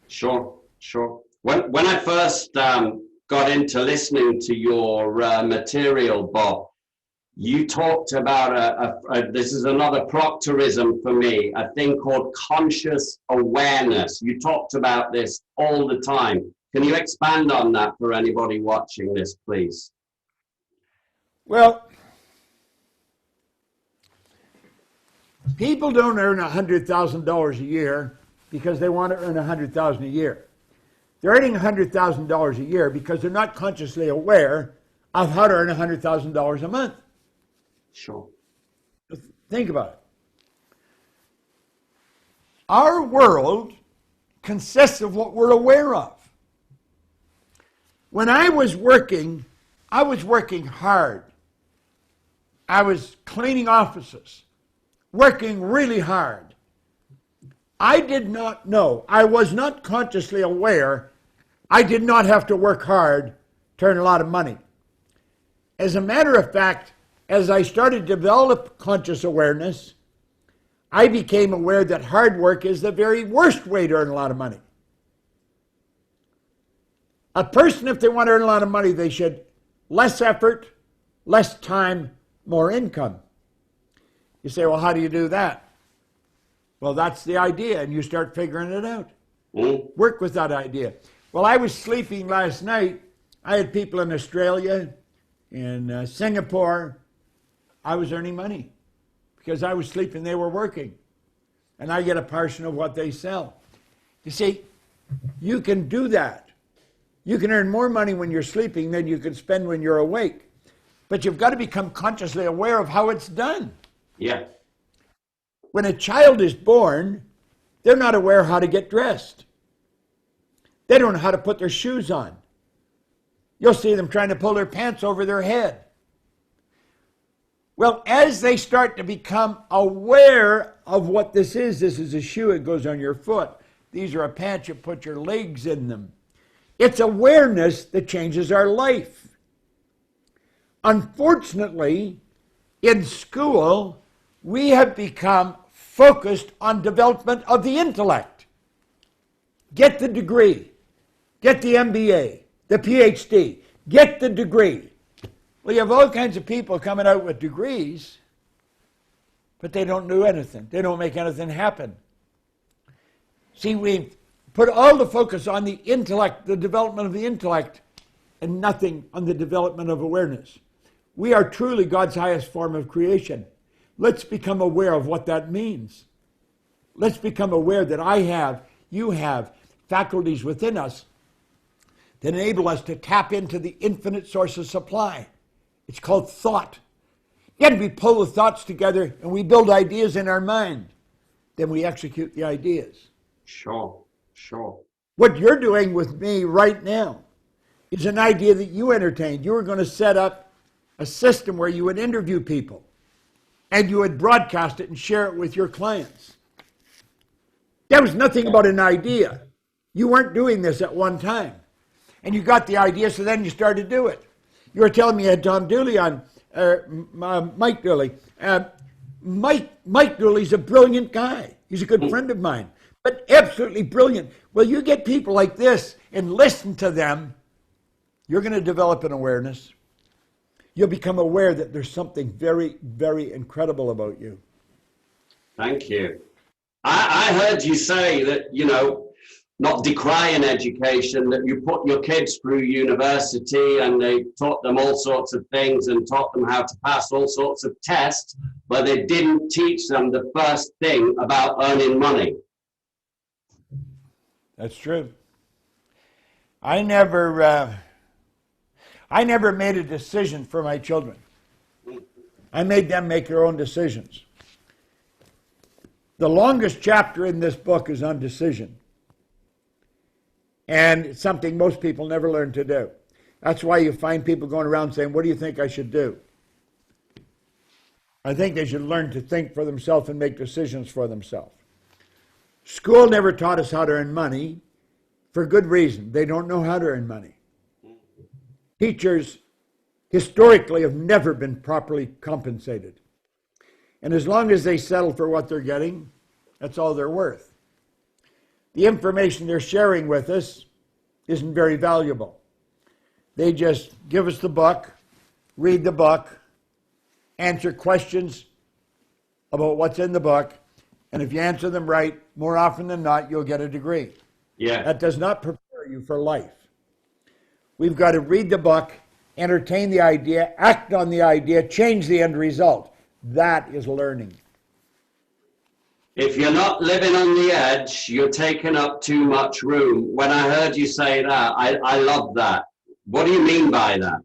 Sure, sure. When I first got into listening to your material, Bob, you talked about this is another Proctorism for me, a thing called conscious awareness. You talked about this all the time. Can you expand on that for anybody watching this, please? Well, people don't earn $100,000 a year because they want to earn $100,000 a year. They're earning $100,000 a year because they're not consciously aware of how to earn $100,000 a month. Sure. Think about it. Our world consists of what we're aware of. When I was working hard. I was cleaning offices, working really hard. I did not know, I was not consciously aware, I did not have to work hard to earn a lot of money. As a matter of fact, as I started to develop conscious awareness, I became aware that hard work is the very worst way to earn a lot of money. A person, if they want to earn a lot of money, they should less effort, less time, more income. You say, well, how do you do that? Well, that's the idea, and you start figuring it out. Work with that idea. Well, I was sleeping last night. I had people in Australia, in Singapore. I was earning money because I was sleeping, they were working. And I get a portion of what they sell. You see, you can do that. You can earn more money when you're sleeping than you can spend when you're awake. But you've got to become consciously aware of how it's done. Yeah. When a child is born, they're not aware how to get dressed. They don't know how to put their shoes on. You'll see them trying to pull their pants over their head. Well, as they start to become aware of what this is a shoe, it goes on your foot. These are a pants, you put your legs in them. It's awareness that changes our life. Unfortunately, in school, we have become focused on development of the intellect. Get the degree, get the MBA, the PhD, get the degree. Well, you have all kinds of people coming out with degrees, but they don't do anything. They don't make anything happen. See, we've put all the focus on the intellect, the development of the intellect, and nothing on the development of awareness. We are truly God's highest form of creation. Let's become aware of what that means. Let's become aware that you have faculties within us that enable us to tap into the infinite source of supply. It's called thought. Yet we pull the thoughts together and we build ideas in our mind. Then we execute the ideas. Sure, sure. What you're doing with me right now is an idea that you entertained. You were going to set up a system where you would interview people and you would broadcast it and share it with your clients. There was nothing about an idea. You weren't doing this at one time. And you got the idea, so then you started to do it. You were telling me you had Tom Dooley on, Mike Dooley. Mike Dooley's a brilliant guy. He's a good friend of mine, but absolutely brilliant. Well, you get people like this and listen to them, you're going to develop an awareness. You'll become aware that there's something very, very incredible about you. Thank you. I heard you say that, you know, not decrying education, that you put your kids through university and they taught them all sorts of things and taught them how to pass all sorts of tests, but they didn't teach them the first thing about earning money. That's true. I never made a decision for my children. I made them make their own decisions. The longest chapter in this book is on decision. And it's something most people never learn to do. That's why you find people going around saying, what do you think I should do? I think they should learn to think for themselves and make decisions for themselves. School never taught us how to earn money for good reason. They don't know how to earn money. Teachers historically have never been properly compensated. And as long as they settle for what they're getting, that's all they're worth. The information they're sharing with us isn't very valuable. They just give us the book, read the book, answer questions about what's in the book, and if you answer them right, more often than not, you'll get a degree. Yeah. That does not prepare you for life. We've got to read the book, entertain the idea, act on the idea, change the end result. That is learning. If you're not living on the edge, you're taking up too much room. When I heard you say that, I love that. What do you mean by that?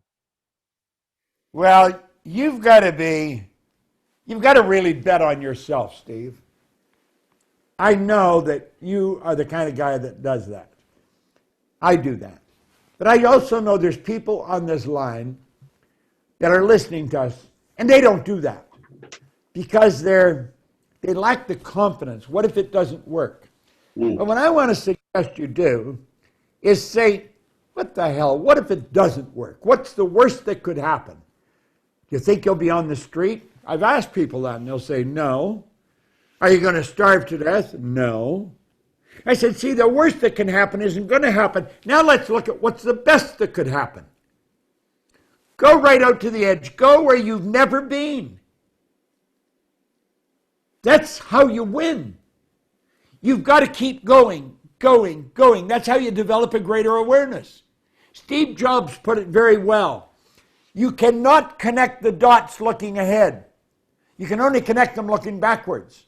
Well, you've got to really bet on yourself, Steve. I know that you are the kind of guy that does that. I do that. But I also know there's people on this line that are listening to us, and they don't do that because they lack the confidence. What if it doesn't work? But what I want to suggest you do is say, what the hell? What if it doesn't work? What's the worst that could happen? Do you think you'll be on the street? I've asked people that, and they'll say, no. Are you going to starve to death? No. I said, see, the worst that can happen isn't going to happen. Now let's look at what's the best that could happen. Go right out to the edge. Go where you've never been. That's how you win. You've got to keep going, going, going. That's how you develop a greater awareness. Steve Jobs put it very well. You cannot connect the dots looking ahead. You can only connect them looking backwards.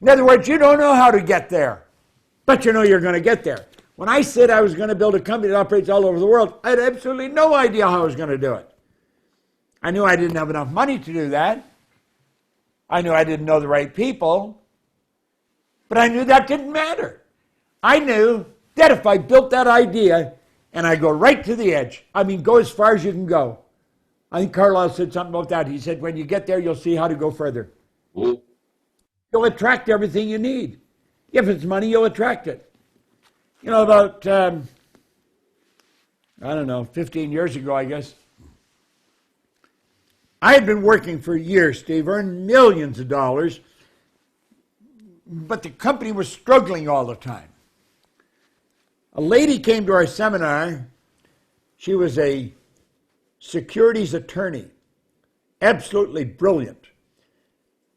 In other words, you don't know how to get there, but you know you're going to get there. When I said I was going to build a company that operates all over the world, I had absolutely no idea how I was going to do it. I knew I didn't have enough money to do that. I knew I didn't know the right people, but I knew that didn't matter. I knew that if I built that idea and I go right to the edge, I mean, go as far as you can go. I think Carlisle said something about that. He said, when you get there, you'll see how to go further. You'll attract everything you need. If it's money, you'll attract it. You know, about, 15 years ago, I guess, I had been working for years, Steve, earned millions of dollars, but the company was struggling all the time. A lady came to our seminar. She was a securities attorney, absolutely brilliant.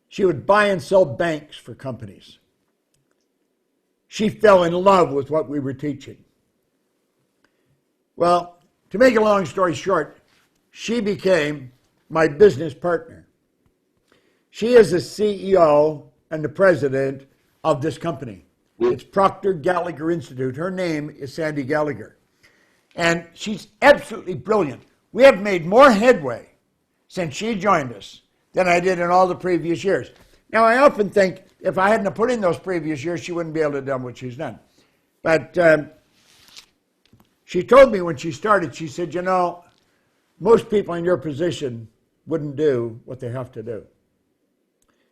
She would buy and sell banks for companies. She fell in love with what we were teaching. Well, to make a long story short, she became my business partner. She is the CEO and the president of this company. It's Proctor Gallagher Institute. Her name is Sandy Gallagher. And she's absolutely brilliant. We have made more headway since she joined us than I did in all the previous years. Now, I often think if I hadn't put in those previous years, she wouldn't be able to have done what she's done. But she told me when she started, she said, you know, most people in your position wouldn't do what they have to do.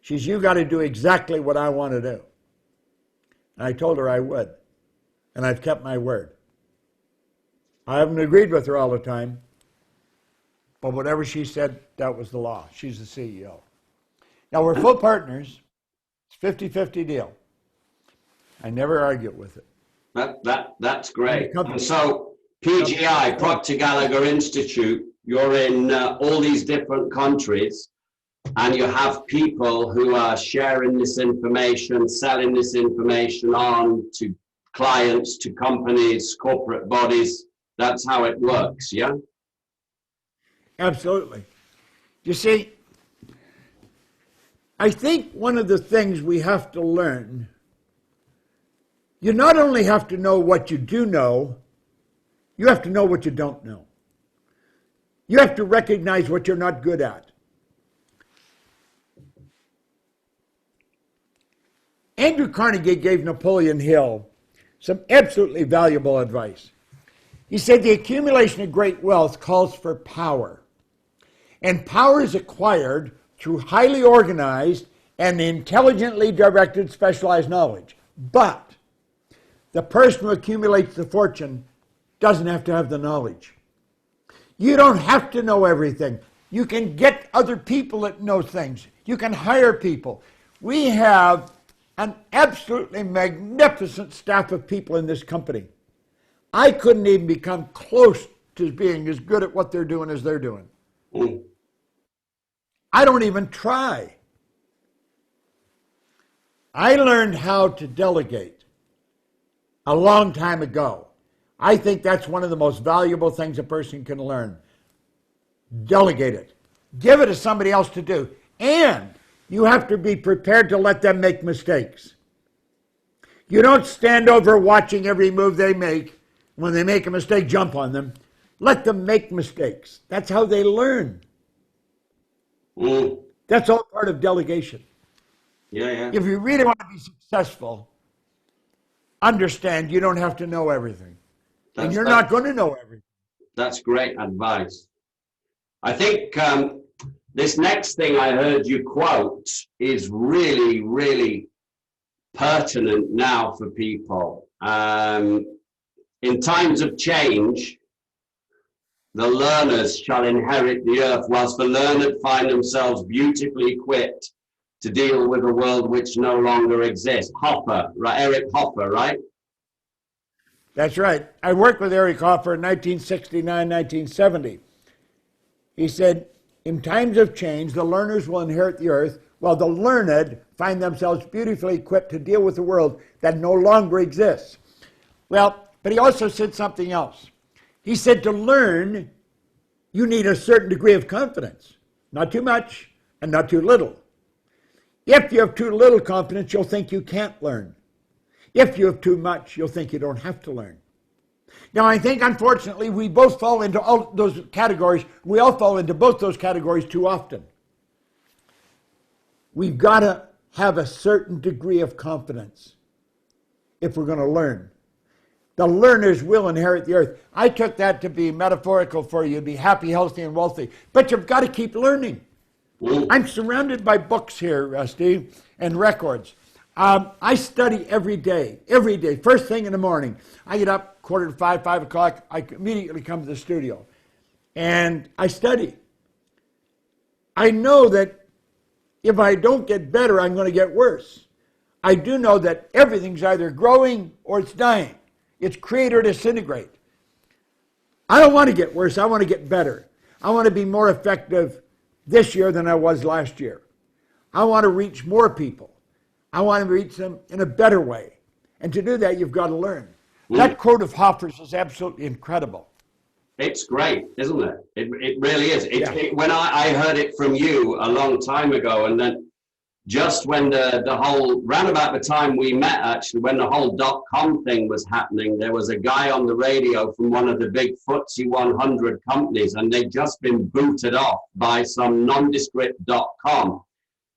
She says, you got to do exactly what I want to do. And I told her I would. And I've kept my word. I haven't agreed with her all the time. But whatever she said, that was the law. She's the CEO. Now, we're full partners. It's a 50-50 deal. I never argue with it. That's great. And so, PGI, Proctor Gallagher Institute, you're in all these different countries, and you have people who are sharing this information, selling this information on to clients, to companies, corporate bodies. That's how it works, yeah? Absolutely. You see, I think one of the things we have to learn, you not only have to know what you do know, you have to know what you don't know. You have to recognize what you're not good at. Andrew Carnegie gave Napoleon Hill some absolutely valuable advice. He said the accumulation of great wealth calls for power. And power is acquired through highly organized and intelligently directed specialized knowledge. But the person who accumulates the fortune doesn't have to have the knowledge. You don't have to know everything. You can get other people that know things. You can hire people. We have an absolutely magnificent staff of people in this company. I couldn't even become close to being as good at what they're doing as they're doing. I don't even try. I learned how to delegate a long time ago. I think that's one of the most valuable things a person can learn. Delegate it. Give it to somebody else to do. And you have to be prepared to let them make mistakes. You don't stand over watching every move they make. When they make a mistake, jump on them. Let them make mistakes. That's how they learn. That's all part of delegation. Yeah. If you really want to be successful, understand you don't have to know everything. And you're not going to know everything. That's great advice. I think this next thing I heard you quote is really, really pertinent now for people. In times of change, the learners shall inherit the earth, whilst the learned find themselves beautifully equipped to deal with a world which no longer exists. Hopper, right? Eric Hopper, right? That's right. I worked with Eric Hopper in 1969, 1970. He said, in times of change, the learners will inherit the earth, while the learned find themselves beautifully equipped to deal with a world that no longer exists. Well, but he also said something else. He said to learn, you need a certain degree of confidence. Not too much and not too little. If you have too little confidence, you'll think you can't learn. If you have too much, you'll think you don't have to learn. Now, I think, unfortunately, we both fall into all those categories. We all fall into both those categories too often. We've got to have a certain degree of confidence if we're going to learn. The learners will inherit the earth. I took that to be metaphorical for you, to be happy, healthy, and wealthy. But you've got to keep learning. I'm surrounded by books here, Steve, and records. I study every day, first thing in the morning. I get up 4:45, 5 o'clock. I immediately come to the studio, and I study. I know that if I don't get better, I'm going to get worse. I do know that everything's either growing or it's dying. It's create or disintegrate. I don't want to get worse. I want to get better. I want to be more effective this year than I was last year. I want to reach more people. I want to reach them in a better way. And to do that, you've got to learn. That quote of Hopper's is absolutely incredible. It's great, isn't it? It really is. When I heard it from you a long time ago, and then just when the whole, round about the time we met, actually, when the whole .com thing was happening, there was a guy on the radio from one of the big FTSE 100 companies, and they'd just been booted off by some nondescript .com.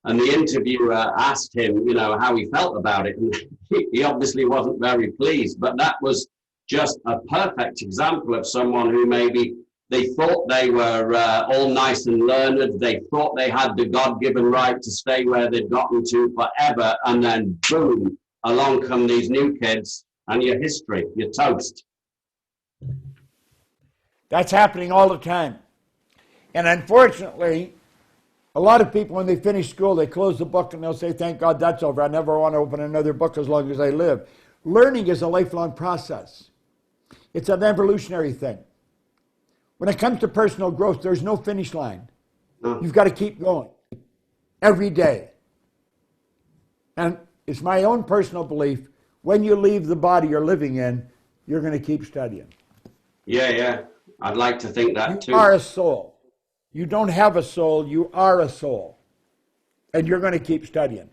And the interviewer asked him, how he felt about it. And he obviously wasn't very pleased, but that was just a perfect example of someone who maybe They thought they were all nice and learned. They thought they had the God-given right to stay where they'd gotten to forever. And then, boom, along come these new kids, and your history, you're toast. That's happening all the time. And unfortunately, a lot of people, when they finish school, they close the book and they'll say, thank God that's over. I never want to open another book as long as I live. Learning is a lifelong process. It's an evolutionary thing. When it comes to personal growth, there's no finish line. You've got to keep going every day. And it's my own personal belief, when you leave the body you're living in, you're going to keep studying. Yeah. I'd like to think that too. You are a soul. You don't have a soul, you are a soul. And you're going to keep studying.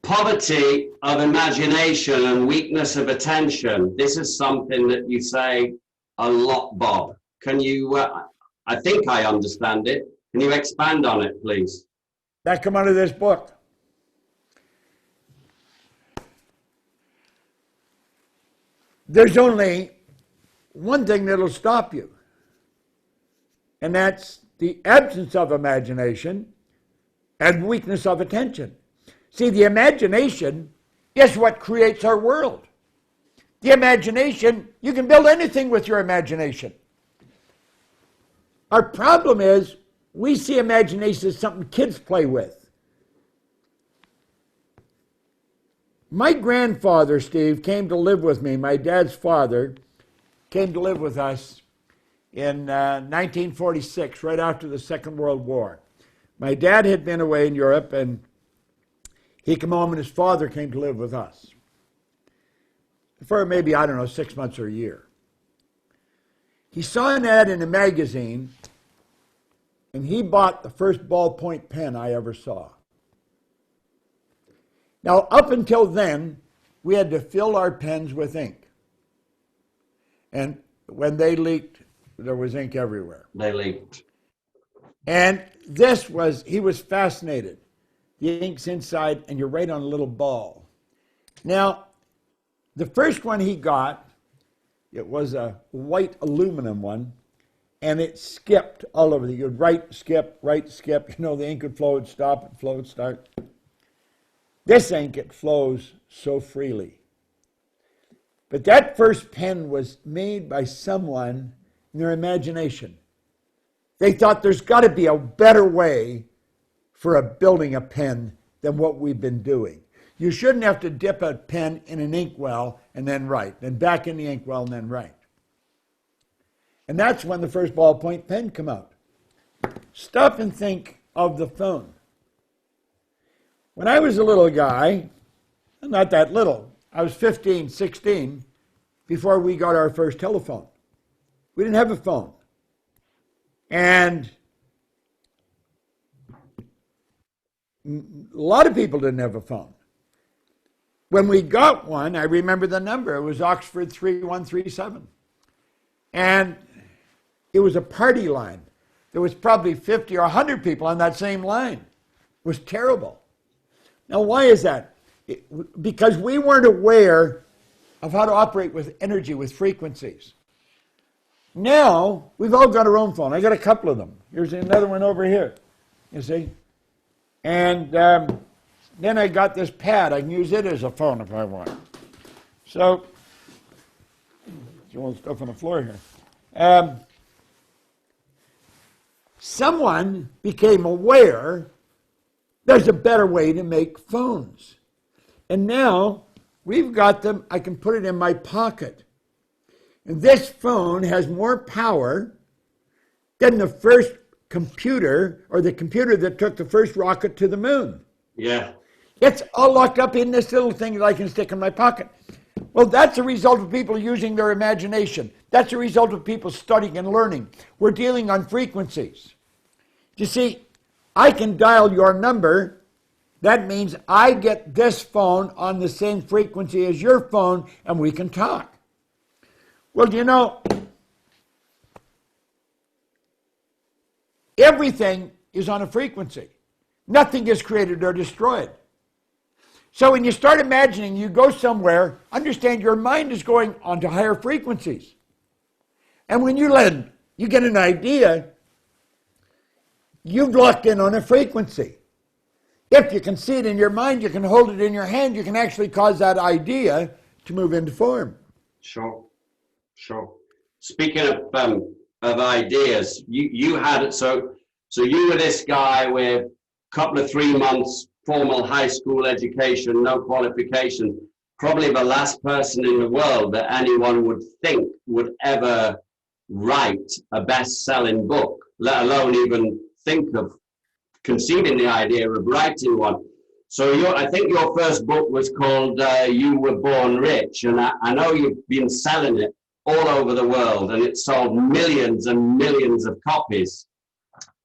Poverty of imagination and weakness of attention. This is something that you say a lot, Bob. Can you, I think I understand it. Can you expand on it, please? That come out of this book. There's only one thing that'll stop you, and that's the absence of imagination and weakness of attention. See, the imagination is what creates our world. The imagination, you can build anything with your imagination. Our problem is we see imagination as something kids play with. My grandfather, Steve, came to live with me. My dad's father came to live with us in 1946, right after the Second World War. My dad had been away in Europe, and he came home, and his father came to live with us for maybe, 6 months or a year. He saw an ad in a magazine, and he bought the first ballpoint pen I ever saw. Now, up until then, we had to fill our pens with ink. And when they leaked, there was ink everywhere. They leaked. And he was fascinated. The ink's inside, and you write on a little ball. Now, the first one he got, it was a white aluminum one, and it skipped all over. You'd write, skip. The ink would flow, it'd stop, it'd flow, it'd start. This ink, it flows so freely. But that first pen was made by someone in their imagination. They thought there's got to be a better way for building a pen than what we've been doing. You shouldn't have to dip a pen in an inkwell and then write, then back in the inkwell and then write. And that's when the first ballpoint pen came out. Stop and think of the phone. When I was a little guy, not that little, I was 15, 16, before we got our first telephone. We didn't have a phone. And a lot of people didn't have a phone. When we got one, I remember the number. It was Oxford 3137. And it was a party line. There was probably 50 or 100 people on that same line. It was terrible. Now, why is that? Because we weren't aware of how to operate with energy, with frequencies. Now, we've all got our own phone. I got a couple of them. Here's another one over here, you see. And then I got this pad. I can use it as a phone if I want. So, throwing stuff on the floor here. Someone became aware there's a better way to make phones. And now, we've got them. I can put it in my pocket. And this phone has more power than the first computer, or the computer that took the first rocket to the moon. Yeah. It's all locked up in this little thing that I can stick in my pocket. Well, that's a result of people using their imagination. That's a result of people studying and learning. We're dealing on frequencies. You see, I can dial your number. That means I get this phone on the same frequency as your phone, and we can talk. Well, you know, everything is on a frequency. Nothing is created or destroyed. So when you start imagining you go somewhere, understand your mind is going onto higher frequencies. And when you get an idea, you've locked in on a frequency. If you can see it in your mind, you can hold it in your hand, you can actually cause that idea to move into form. Sure. Speaking of ideas, you had it, so you were this guy with a couple of 3 months formal high school education, no qualification, probably the last person in the world that anyone would think would ever write a best-selling book, let alone even think of conceiving the idea of writing one. So I think your first book was called You Were Born Rich, and I know you've been selling it all over the world, and it sold millions and millions of copies.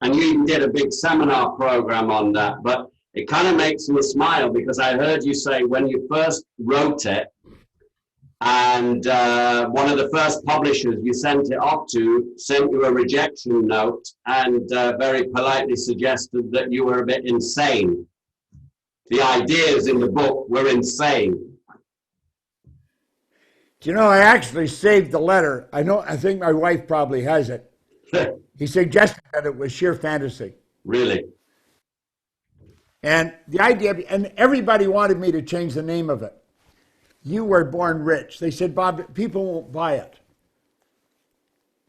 And you even did a big seminar program on that. But it kind of makes me smile because I heard you say when you first wrote it, and one of the first publishers you sent it off to sent you a rejection note and very politely suggested that you were a bit insane. The ideas in the book were insane. Do you know, I actually saved the letter. I think my wife probably has it. He suggested that it was sheer fantasy. Really? And the idea, and everybody wanted me to change the name of it. You Were Born Rich. They said, Bob, people won't buy it.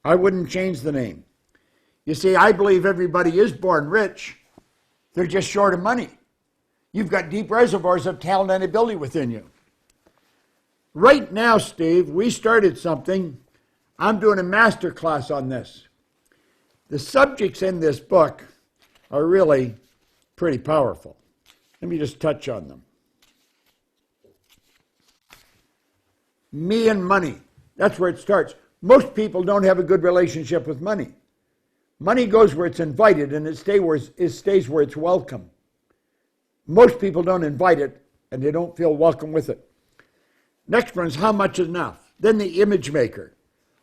I wouldn't change the name. You see, I believe everybody is born rich. They're just short of money. You've got deep reservoirs of talent and ability within you. Right now, Steve, we started something. I'm doing a masterclass on this. The subjects in this book are really pretty powerful. Let me just touch on them. Me and money. That's where it starts. Most people don't have a good relationship with money. Money goes where it's invited and it stays where it's welcome. Most people don't invite it and they don't feel welcome with it. Next one is how much is enough. Then the image maker.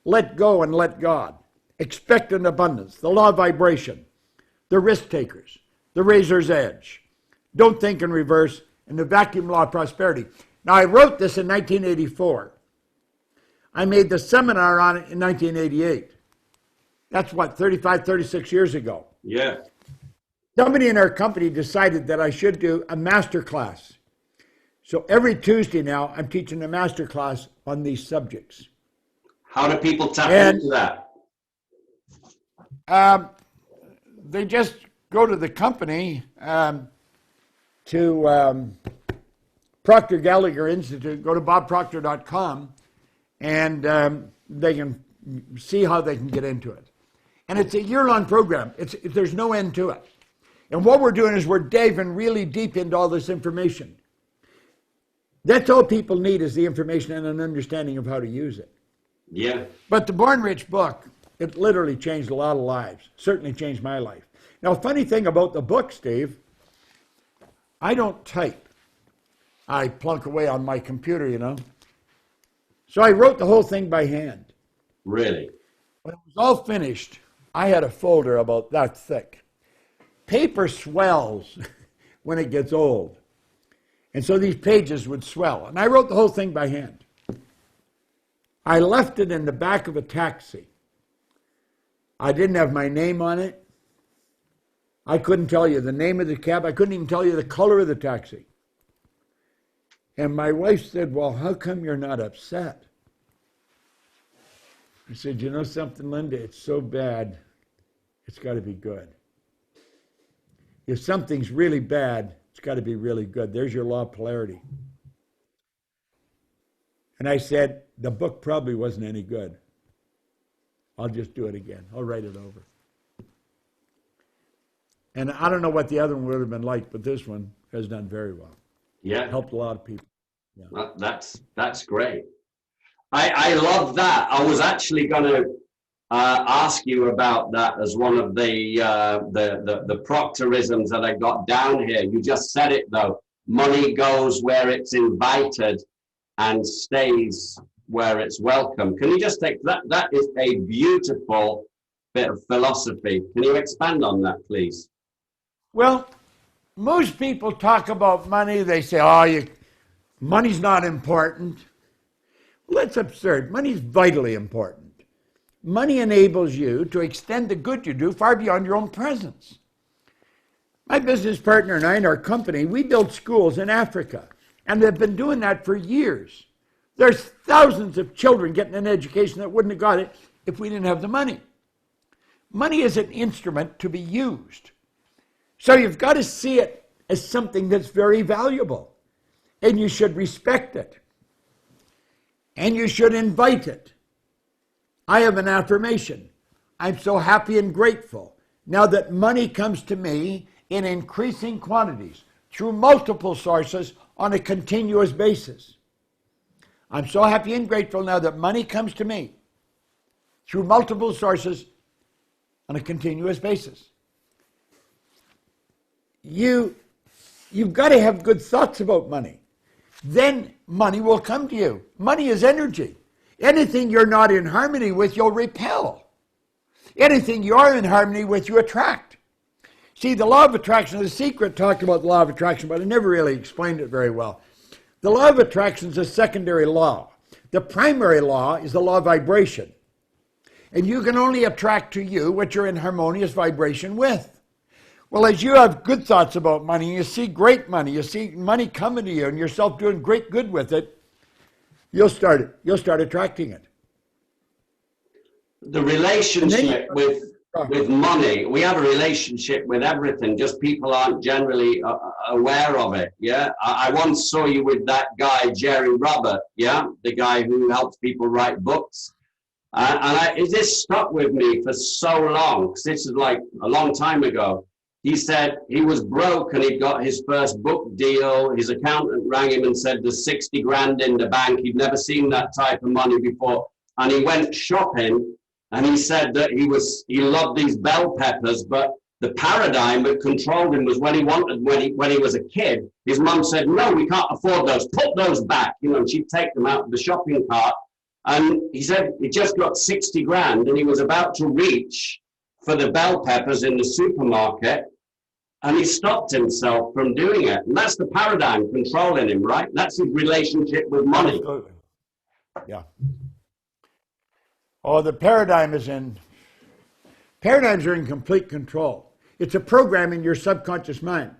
Let go and let God. Expect an abundance. The law of vibration. The risk takers. The razor's edge. Don't think in reverse. And the vacuum law of prosperity. Now I wrote this in 1984. I made the seminar on it in 1988. That's what, 36 years ago. Yeah. Somebody in our company decided that I should do a master class. So every Tuesday now, I'm teaching a master class on these subjects. How do people tap into that? They just go to the company to Proctor Gallagher Institute, go to bobproctor.com, and they can see how they can get into it. And it's a year-long program. There's no end to it. And what we're doing is we're diving really deep into all this information. That's all people need is the information and an understanding of how to use it. Yeah. But the Born Rich book, it literally changed a lot of lives. Certainly changed my life. Now, funny thing about the book, Steve, I don't type. I plunk away on my computer, you know. So I wrote the whole thing by hand. Really? When it was all finished, I had a folder about that thick. Paper swells when it gets old. And so these pages would swell. And I wrote the whole thing by hand. I left it in the back of a taxi. I didn't have my name on it. I couldn't tell you the name of the cab. I couldn't even tell you the color of the taxi. And my wife said, well, how come you're not upset? I said, you know something, Linda? It's so bad, it's got to be good. If something's really bad, it's got to be really good. There's your law of polarity. And I said, the book probably wasn't any good. I'll just do it again. I'll write it over. And I don't know what the other one would have been like, but this one has done very well. Yeah. Helped a lot of people. Yeah. That's great. I love that. I was actually going to ask you about that as one of the Proctorisms that I got down here. You just said it though. Money goes where it's invited and stays where it's welcome. Can you just take that? That is a beautiful bit of philosophy. Can you expand on that, please? Well, most people talk about money. They say, money's not important. Well, that's absurd. Money's vitally important. Money enables you to extend the good you do far beyond your own presence. My business partner and I in our company, we build schools in Africa, and they've been doing that for years. There's thousands of children getting an education that wouldn't have got it if we didn't have the money. Money is an instrument to be used. So you've got to see it as something that's very valuable, and you should respect it, and you should invite it. I have an affirmation. I'm so happy and grateful now that money comes to me in increasing quantities through multiple sources on a continuous basis. I'm so happy and grateful now that money comes to me through multiple sources on a continuous basis. You've got to have good thoughts about money. Then money will come to you. Money is energy. Anything you're not in harmony with, you'll repel. Anything you're in harmony with, you attract. See, the law of attraction, The Secret talked about the law of attraction, but I never really explained it very well. The law of attraction is a secondary law. The primary law is the law of vibration. And you can only attract to you what you're in harmonious vibration with. Well, as you have good thoughts about money, you see great money, you see money coming to you and yourself doing great good with it, you'll start attracting it. The relationship with money, we have a relationship with everything, just people aren't generally aware of it. Yeah, I once saw you with that guy Jerry Robert, yeah, the guy who helps people write books, this stuck with me for so long, because this is like a long time ago. He said he was broke and he'd got his first book deal. His accountant rang him and said there's 60 grand in the bank. He'd never seen that type of money before, and he went shopping. And he said that he loved these bell peppers, but the paradigm that controlled him was when he was a kid, his mum said, no, we can't afford those, put those back, and she'd take them out of the shopping cart. And he said he just got 60 grand and he was about to reach for the bell peppers in the supermarket, and he stopped himself from doing it. And that's the paradigm controlling him, right? That's his relationship with money. Absolutely. Yeah. Oh, the paradigms are in complete control. It's a program in your subconscious mind.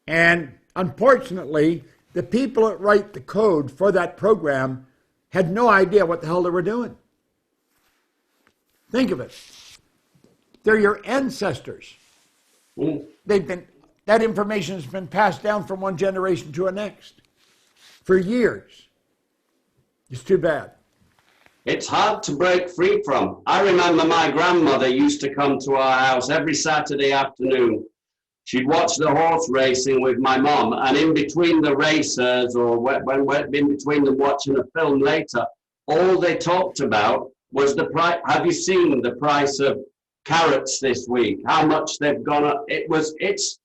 And unfortunately, the people that write the code for that program had no idea what the hell they were doing. Think of it. They're your ancestors. That information has been passed down from one generation to the next for years. It's too bad. It's hard to break free from. I remember my grandmother used to come to our house every Saturday afternoon. She'd watch the horse racing with my mom, and in between the races, or when we're in between them watching a film later, all they talked about was the price. Have you seen the price of carrots this week? How much they've gone up? It's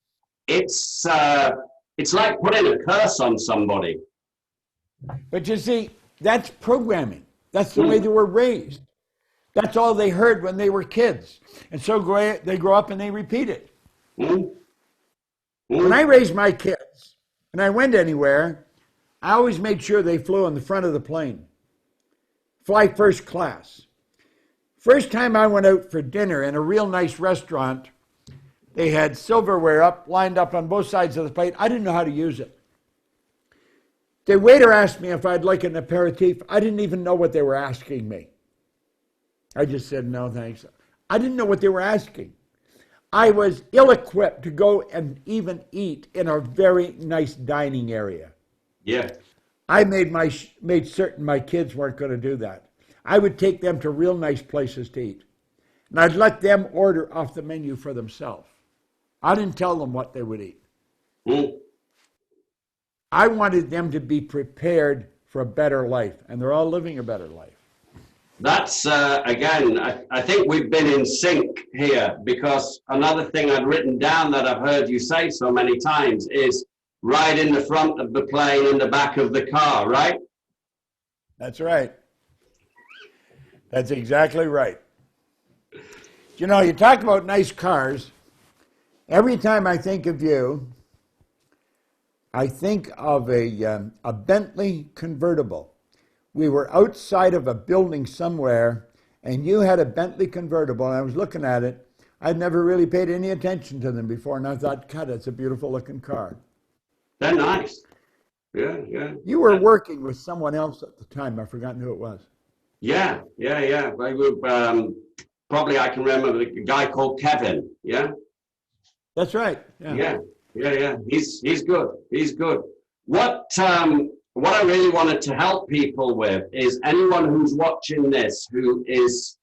like putting a curse on somebody. But you see, that's programming. That's the way they were raised. That's all they heard when they were kids. And so they grow up and they repeat it. When I raised my kids and I went anywhere, I always made sure they flew on the front of the plane. Fly first class. First time I went out for dinner in a real nice restaurant, they had silverware lined up on both sides of the plate. I didn't know how to use it. The waiter asked me if I'd like an aperitif. I didn't even know what they were asking me. I just said, no, thanks. I didn't know what they were asking. I was ill-equipped to go and even eat in a very nice dining area. Yeah. I made certain my kids weren't going to do that. I would take them to real nice places to eat. And I'd let them order off the menu for themselves. I didn't tell them what they would eat. I wanted them to be prepared for a better life, and they're all living a better life. That's, again, I think we've been in sync here, because another thing I'd written down that I've heard you say so many times is ride in the front of the plane and the back of the car, right? That's right. That's exactly right. You know, you talk about nice cars. Every time I think of you, I think of a Bentley convertible. We were outside of a building somewhere, and you had a Bentley convertible, and I was looking at it, I'd never really paid any attention to them before, and I thought, God, it's a beautiful looking car. They're nice. Yeah, yeah. You were working with someone else at the time. I've forgotten who it was. Yeah. I would, probably I can remember a guy called Kevin. Yeah. That's right. Yeah. He's good. He's good. What I really wanted to help people with is anyone who's watching this who is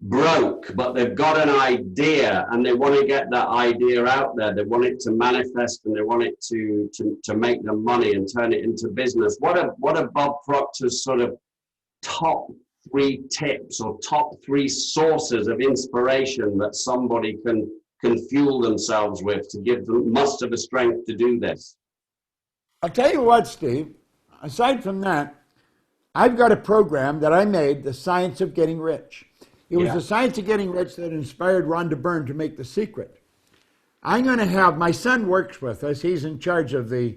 broke, but they've got an idea and they want to get that idea out there. They want it to manifest and they want it to make them money and turn it into business. What are Bob Proctor's sort of top 3 tips or top 3 sources of inspiration that somebody can fuel themselves with to give them muster the strength to do this? I'll tell you what, Steve, aside from that, I've got a program that I made, The Science of Getting Rich. It was The Science of Getting Rich that inspired Rhonda Byrne to make The Secret. I'm going to have, my son works with us, he's in charge of the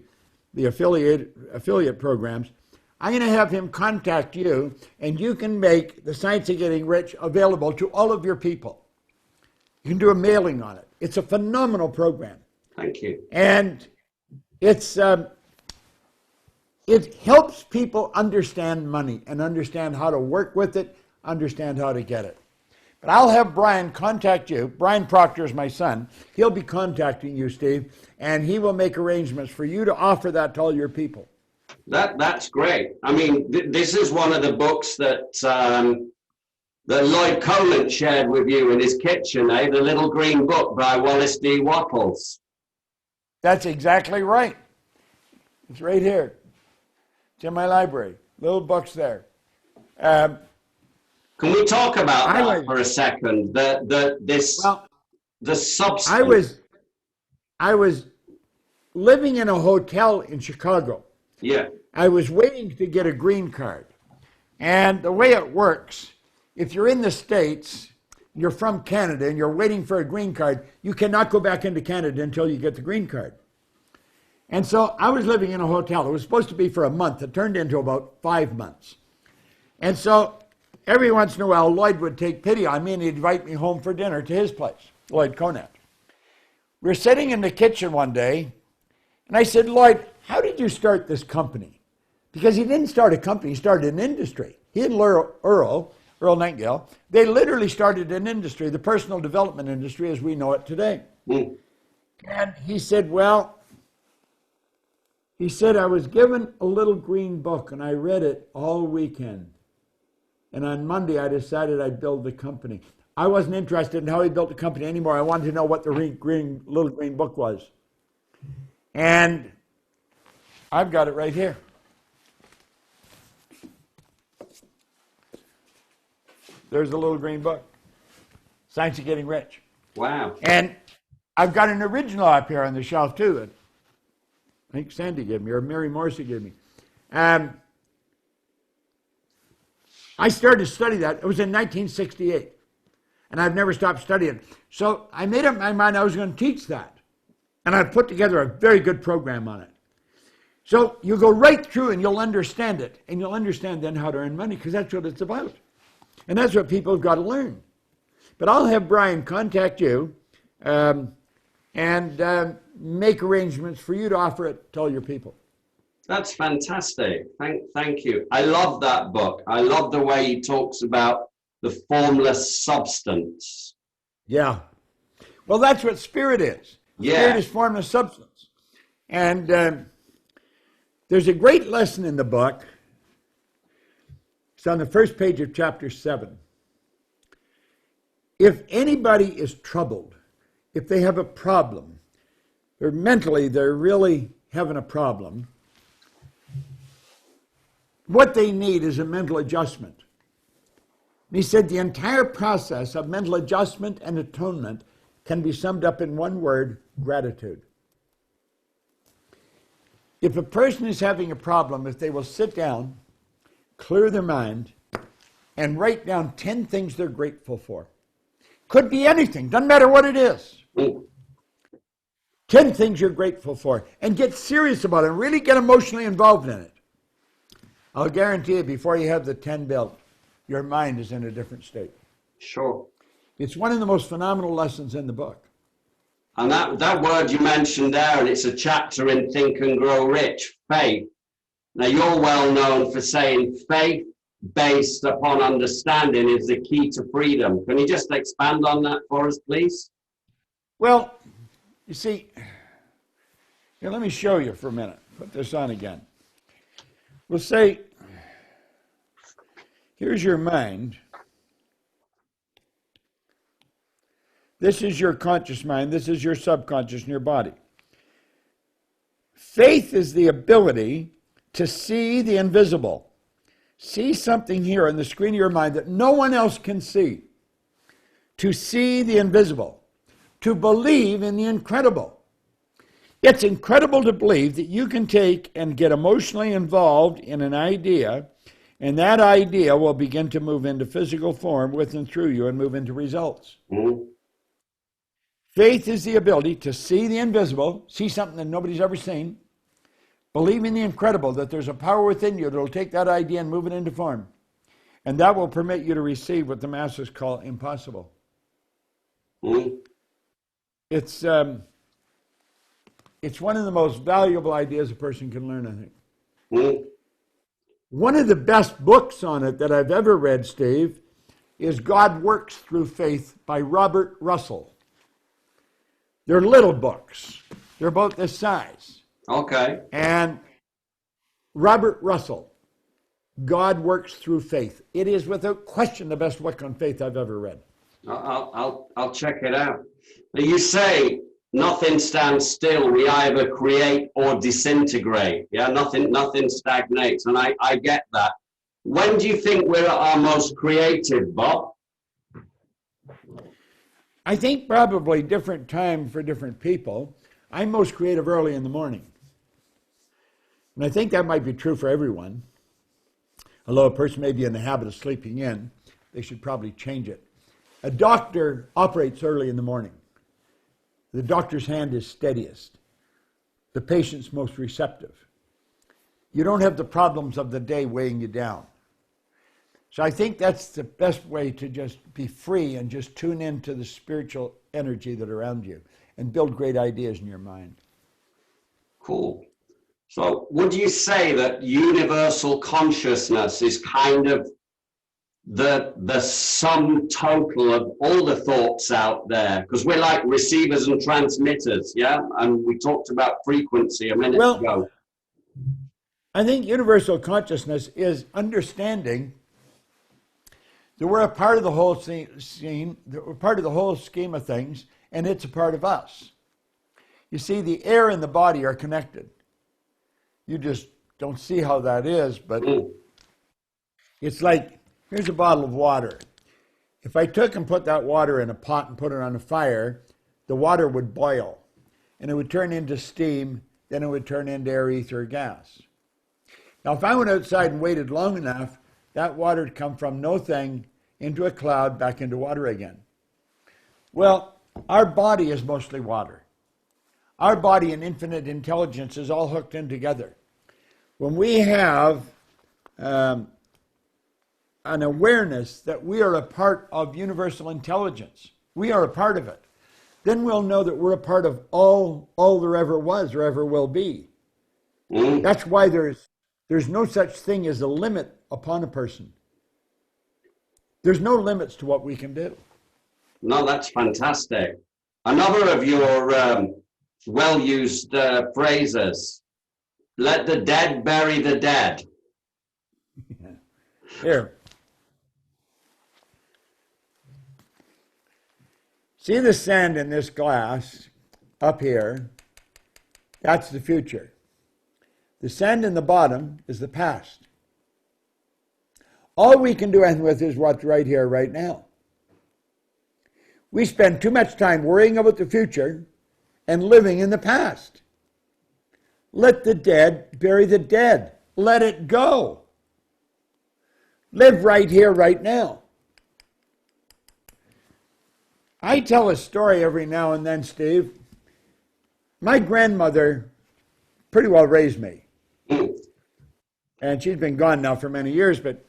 affiliate programs. I'm going to have him contact you, and you can make The Science of Getting Rich available to all of your people. You can do a mailing on it. It's a phenomenal program. Thank you. And it's it helps people understand money and understand how to work with it, understand how to get it. But I'll have Brian contact you. Brian Proctor is my son. He'll be contacting you, Steve, and he will make arrangements for you to offer that to all your people. That's great. I mean, this is one of the books that that Lloyd Colan shared with you in his kitchen, The Little Green Book by Wallace D. Wattles. That's exactly right. It's right here. It's in my library. Little book's there. Can we talk about that for a second? The substance. I was living in a hotel in Chicago. Yeah. I was waiting to get a green card. And the way it works, if you're in the States, you're from Canada, and you're waiting for a green card, you cannot go back into Canada until you get the green card. And so I was living in a hotel. It was supposed to be for a month. It turned into about 5 months. And so every once in a while, Lloyd would take pity on me and he'd invite me home for dinner to his place, Lloyd Conant. We were sitting in the kitchen one day, and I said, Lloyd, how did you start this company? Because he didn't start a company, he started an industry. He and Earl Nightingale, they literally started an industry, the personal development industry as we know it today. Mm. And he said, I was given a little green book and I read it all weekend. And on Monday, I decided I'd build the company. I wasn't interested in how he built the company anymore. I wanted to know what the little green book was. And I've got it right here. There's the little green book. Science of Getting Rich. Wow. And I've got an original up here on the shelf too that I think Sandy gave me, or Mary Morrissey gave me. I started to study that. It was in 1968. And I've never stopped studying. So I made up my mind I was going to teach that. And I've put together a very good program on it. So you go right through and you'll understand it. And you'll understand then how to earn money, because that's what it's about. And that's what people have got to learn. But I'll have Brian contact you and make arrangements for you to offer it to all your people. That's fantastic. Thank you. I love that book. I love the way he talks about the formless substance. Yeah. Well, that's what spirit is. Yeah. Spirit is formless substance. And there's a great lesson in the book. It's on the first page of chapter 7. If anybody is troubled, if they have a problem, or mentally they're really having a problem, what they need is a mental adjustment. And he said the entire process of mental adjustment and atonement can be summed up in one word: gratitude. If a person is having a problem, if they will sit down, clear their mind, and write down 10 things they're grateful for. Could be anything, doesn't matter what it is. 10 things you're grateful for, and get serious about it, and really get emotionally involved in it. I'll guarantee you, before you have the 10 built, your mind is in a different state. Sure. It's one of the most phenomenal lessons in the book. And that word you mentioned there, and it's a chapter in Think and Grow Rich, faith. Now, you're well known for saying faith based upon understanding is the key to freedom. Can you just expand on that for us, please? Well, you see, here, let me show you for a minute. Put this on again. We'll say, here's your mind. This is your conscious mind. This is your subconscious in your body. Faith is the ability to see the invisible. See something here on the screen of your mind that no one else can see. To see the invisible. To believe in the incredible. It's incredible to believe that you can take and get emotionally involved in an idea, and that idea will begin to move into physical form with and through you and move into results. Mm-hmm. Faith is the ability to see the invisible, see something that nobody's ever seen, believe in the incredible, that there's a power within you that will take that idea and move it into form. And that will permit you to receive what the masters call impossible. Mm-hmm. It's one of the most valuable ideas a person can learn, I think. Mm-hmm. One of the best books on it that I've ever read, Steve, is God Works Through Faith by Robert Russell. They're little books. They're about this size. Okay. And Robert Russell, God Works Through Faith. It is without question the best book on faith I've ever read. I'll check it out. You say nothing stands still. We either create or disintegrate. Yeah, nothing stagnates, and I get that. When do you think we're at our most creative, Bob? I think probably different time for different people. I'm most creative early in the morning. And I think that might be true for everyone. Although a person may be in the habit of sleeping in, they should probably change it. A doctor operates early in the morning. The doctor's hand is steadiest. The patient's most receptive. You don't have the problems of the day weighing you down. So I think that's the best way to just be free and just tune into the spiritual energy that around you and build great ideas in your mind. Cool. So would you say that universal consciousness is kind of the sum total of all the thoughts out there? Because we're like receivers and transmitters, yeah? And we talked about frequency a minute ago. I think universal consciousness is understanding that we're a part of the whole scene, that we're part of the whole scheme of things, and it's a part of us. You see, the air and the body are connected. You just don't see how that is, but it's like, here's a bottle of water. If I took and put that water in a pot and put it on a fire, the water would boil, and it would turn into steam, then it would turn into air, ether, or gas. Now, if I went outside and waited long enough, that water would come from no thing into a cloud, back into water again. Well, our body is mostly water. Our body and infinite intelligence is all hooked in together. When we have an awareness that we are a part of universal intelligence, we are a part of it, then we'll know that we're a part of all there ever was or ever will be. That's why there's no such thing as a limit upon a person. There's no limits to what we can do. No, that's fantastic. Another of your well-used phrases, let the dead bury the dead. Here. See the sand in this glass up here? That's the future. The sand in the bottom is the past. All we can do anything with is what's right here, right now. We spend too much time worrying about the future and living in the past. Let the dead bury the dead. Let it go. Live right here, right now. I tell a story every now and then, Steve. My grandmother pretty well raised me. And she's been gone now for many years, but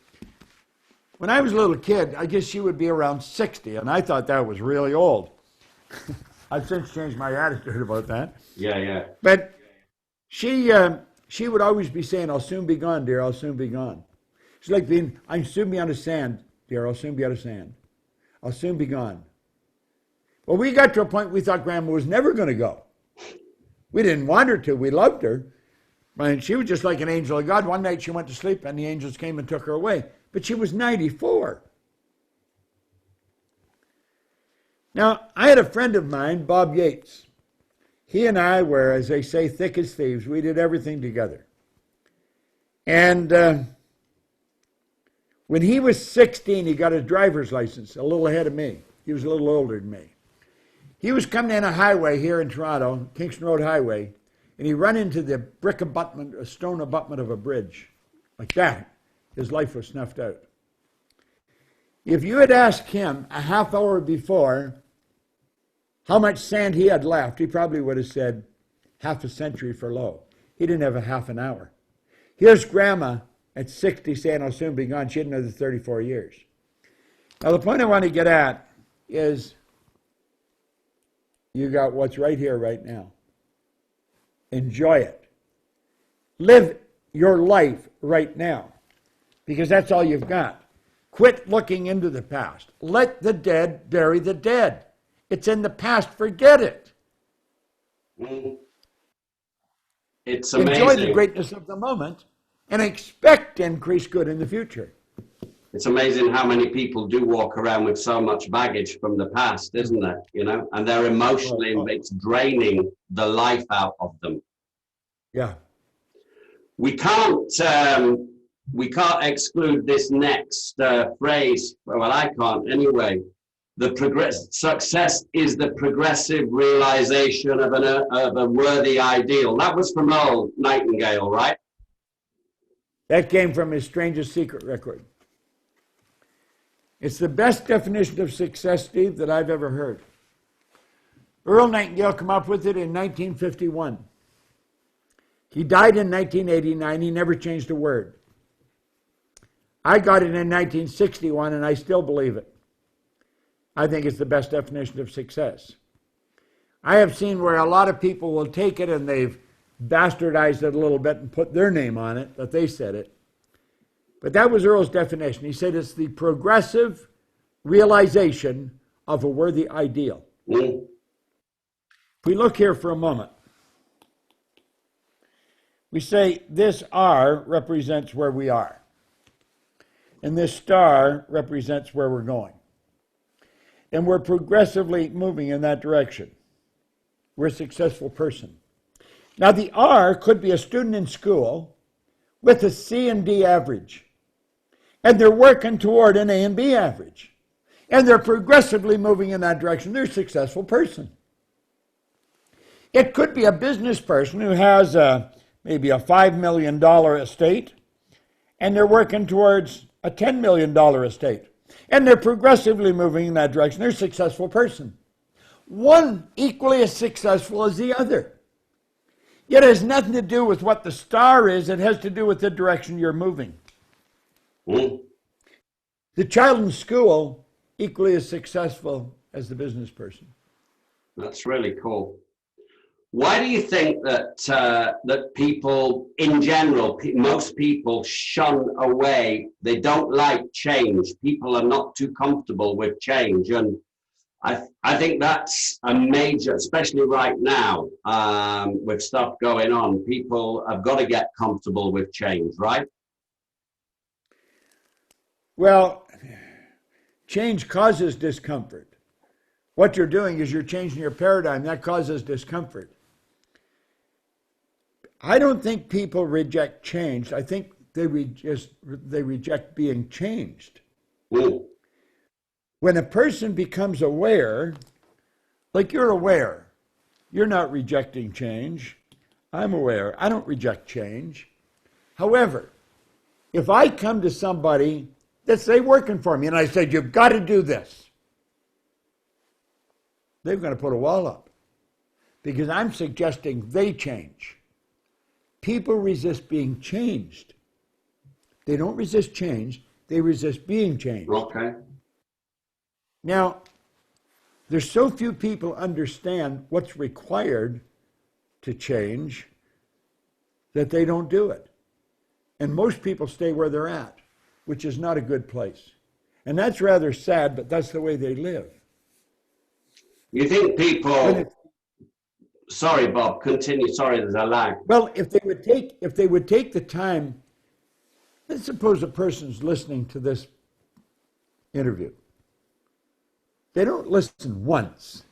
When I was a little kid, I guess she would be around 60, and I thought that was really old. I've since changed my attitude about that. Yeah, yeah. But she would always be saying, "I'll soon be gone, dear, I'll soon be gone." It's like being, "I'll soon be out of sand, dear, I'll soon be out of sand. I'll soon be gone." Well, we got to a point we thought Grandma was never going to go. We didn't want her to. We loved her. And she was just like an angel of God. One night she went to sleep and the angels came and took her away. But she was 94. Now, I had a friend of mine, Bob Yates. He and I were, as they say, thick as thieves. We did everything together. And when he was 16, he got his driver's license, a little ahead of me. He was a little older than me. He was coming in a highway here in Toronto, Kingston Road Highway, and he ran into the brick abutment, a stone abutment of a bridge. Like that, his life was snuffed out. If you had asked him a half hour before how much sand he had left, he probably would have said half a century for low. He didn't have a half an hour. Here's Grandma at 60 saying, "I'll soon be gone." She had another 34 years. Now, the point I want to get at is you got what's right here, right now. Enjoy it. Live your life right now, because that's all you've got. Quit looking into the past. Let the dead bury the dead. It's in the past. Forget it. It's amazing. Enjoy the greatness of the moment and expect to increase good in the future. It's amazing how many people do walk around with so much baggage from the past, isn't there? You know, and they're emotionally, it's draining the life out of them. Yeah. We can't exclude this next phrase. Well, I can't anyway. Success is the progressive realization of a worthy ideal. That was from old Nightingale, right? That came from his Strangest Secret record. It's the best definition of success, Steve, that I've ever heard. Earl Nightingale came up with it in 1951. He died in 1989. He never changed a word. I got it in 1961, and I still believe it. I think it's the best definition of success. I have seen where a lot of people will take it and they've bastardized it a little bit and put their name on it, that they said it. But that was Earl's definition. He said it's the progressive realization of a worthy ideal. If we look here for a moment, we say this R represents where we are, and this star represents where we're going. And we're progressively moving in that direction. We're a successful person. Now, the R could be a student in school with a C and D average, and they're working toward an A and B average, and they're progressively moving in that direction. They're a successful person. It could be a business person who has maybe a $5 million estate, and they're working towards a $10 million estate, and they're progressively moving in that direction. They're a successful person. One equally as successful as the other. Yet it has nothing to do with what the star is. It has to do with the direction you're moving. The child in school, equally as successful as the business person. That's really cool. Why do you think that that people in general, most people shun away? They don't like change. People are not too comfortable with change, and I think that's a major, especially right now with stuff going on. People have got to get comfortable with change, right? Well, change causes discomfort. What you're doing is you're changing your paradigm. That causes discomfort. I don't think people reject change. I think they reject being changed. Ooh. When a person becomes aware, like you're aware, you're not rejecting change. I'm aware. I don't reject change. However, if I come to somebody that's say working for me and I said, "You've got to do this," they're going to put a wall up because I'm suggesting they change. People resist being changed. They don't resist change. They resist being changed. Okay. Now, there's so few people understand what's required to change that they don't do it. And most people stay where they're at, which is not a good place. And that's rather sad, but that's the way they live. You think people... Sorry, Bob, continue. Sorry, there's a lag. Well, if they would take the time, let's suppose a person's listening to this interview. They don't listen once,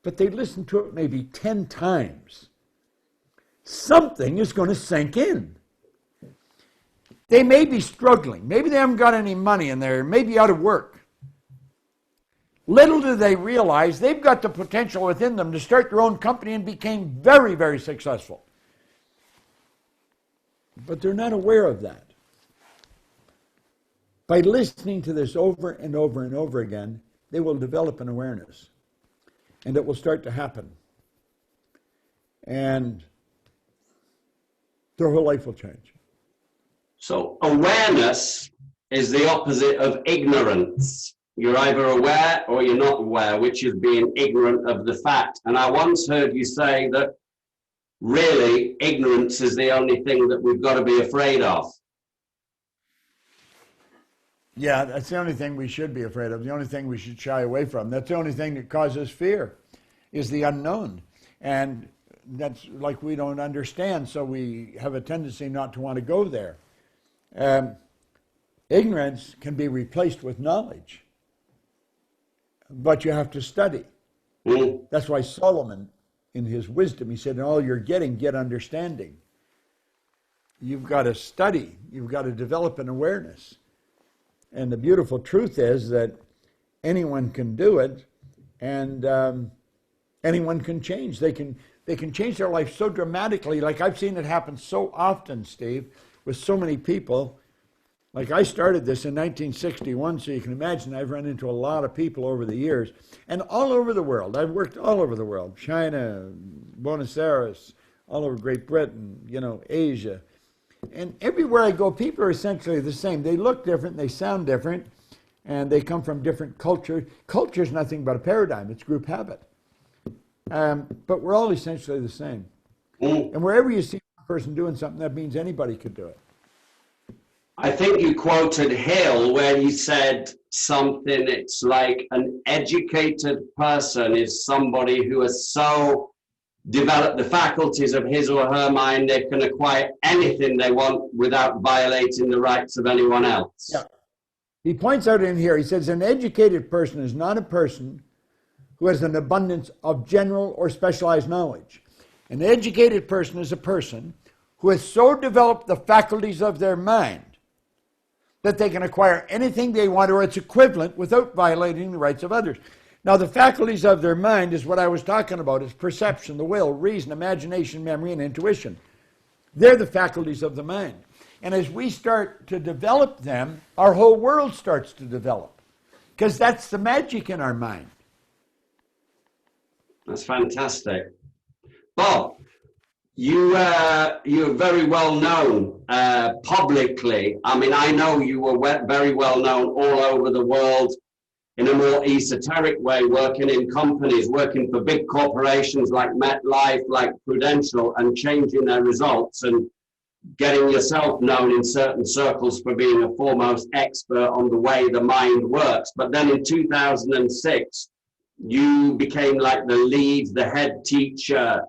but they listen to it maybe 10 times. Something is going to sink in. They may be struggling. Maybe they haven't got any money and they're maybe out of work. Little do they realize they've got the potential within them to start their own company and became very, very successful. But they're not aware of that. By listening to this over and over and over again, they will develop an awareness. And it will start to happen. And their whole life will change. So awareness is the opposite of ignorance. You're either aware or you're not aware, which is being ignorant of the fact. And I once heard you say that really ignorance is the only thing that we've got to be afraid of. Yeah, that's the only thing we should be afraid of, the only thing we should shy away from. That's the only thing that causes fear, is the unknown. And that's like we don't understand, so we have a tendency not to want to go there. Ignorance can be replaced with knowledge, but you have to study. That's why Solomon, in his wisdom, he said, in all you're getting, get understanding. You've got to study. You've got to develop an awareness. And the beautiful truth is that anyone can do it, and anyone can change. They can change their life so dramatically. Like I've seen it happen so often, Steve, with so many people. Like I started this in 1961, so you can imagine I've run into a lot of people over the years. And all over the world. I've worked all over the world. China, Buenos Aires, all over Great Britain, Asia. And everywhere I go, people are essentially the same. They look different, they sound different, and they come from different cultures. Culture is nothing but a paradigm. It's group habit. But we're all essentially the same. And wherever you see a person doing something, that means anybody could do it. I think you quoted Hill where he said something, it's like an educated person is somebody who has so developed the faculties of his or her mind they can acquire anything they want without violating the rights of anyone else. Yeah. He points out in here, he says, an educated person is not a person who has an abundance of general or specialized knowledge. An educated person is a person who has so developed the faculties of their mind that they can acquire anything they want or its equivalent without violating the rights of others. Now, the faculties of their mind is what I was talking about. It's perception, the will, reason, imagination, memory, and intuition. They're the faculties of the mind. And as we start to develop them, our whole world starts to develop. Because that's the magic in our mind. That's fantastic. Bob, you're very well known publicly. I mean, I know you were very well known all over the world in a more esoteric way, working in companies, working for big corporations like MetLife, like Prudential, and changing their results and getting yourself known in certain circles for being a foremost expert on the way the mind works. But then in 2006, you became like the head teacher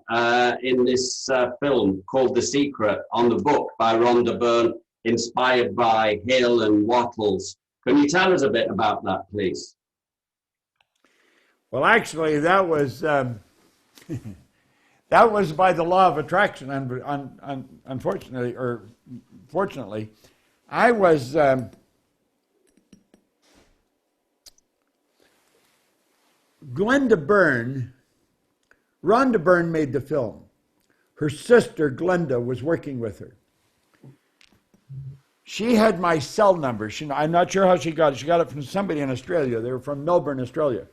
in this film called The Secret, on the book by Rhonda Byrne, inspired by Hill and Wattles. Can you tell us a bit about that, please? Well, actually, that was that was by the law of attraction. Unfortunately, or fortunately, I was Glenda Byrne. Rhonda Byrne made the film. Her sister Glenda was working with her. She had my cell number. I'm not sure how she got it. She got it from somebody in Australia. They were from Melbourne, Australia.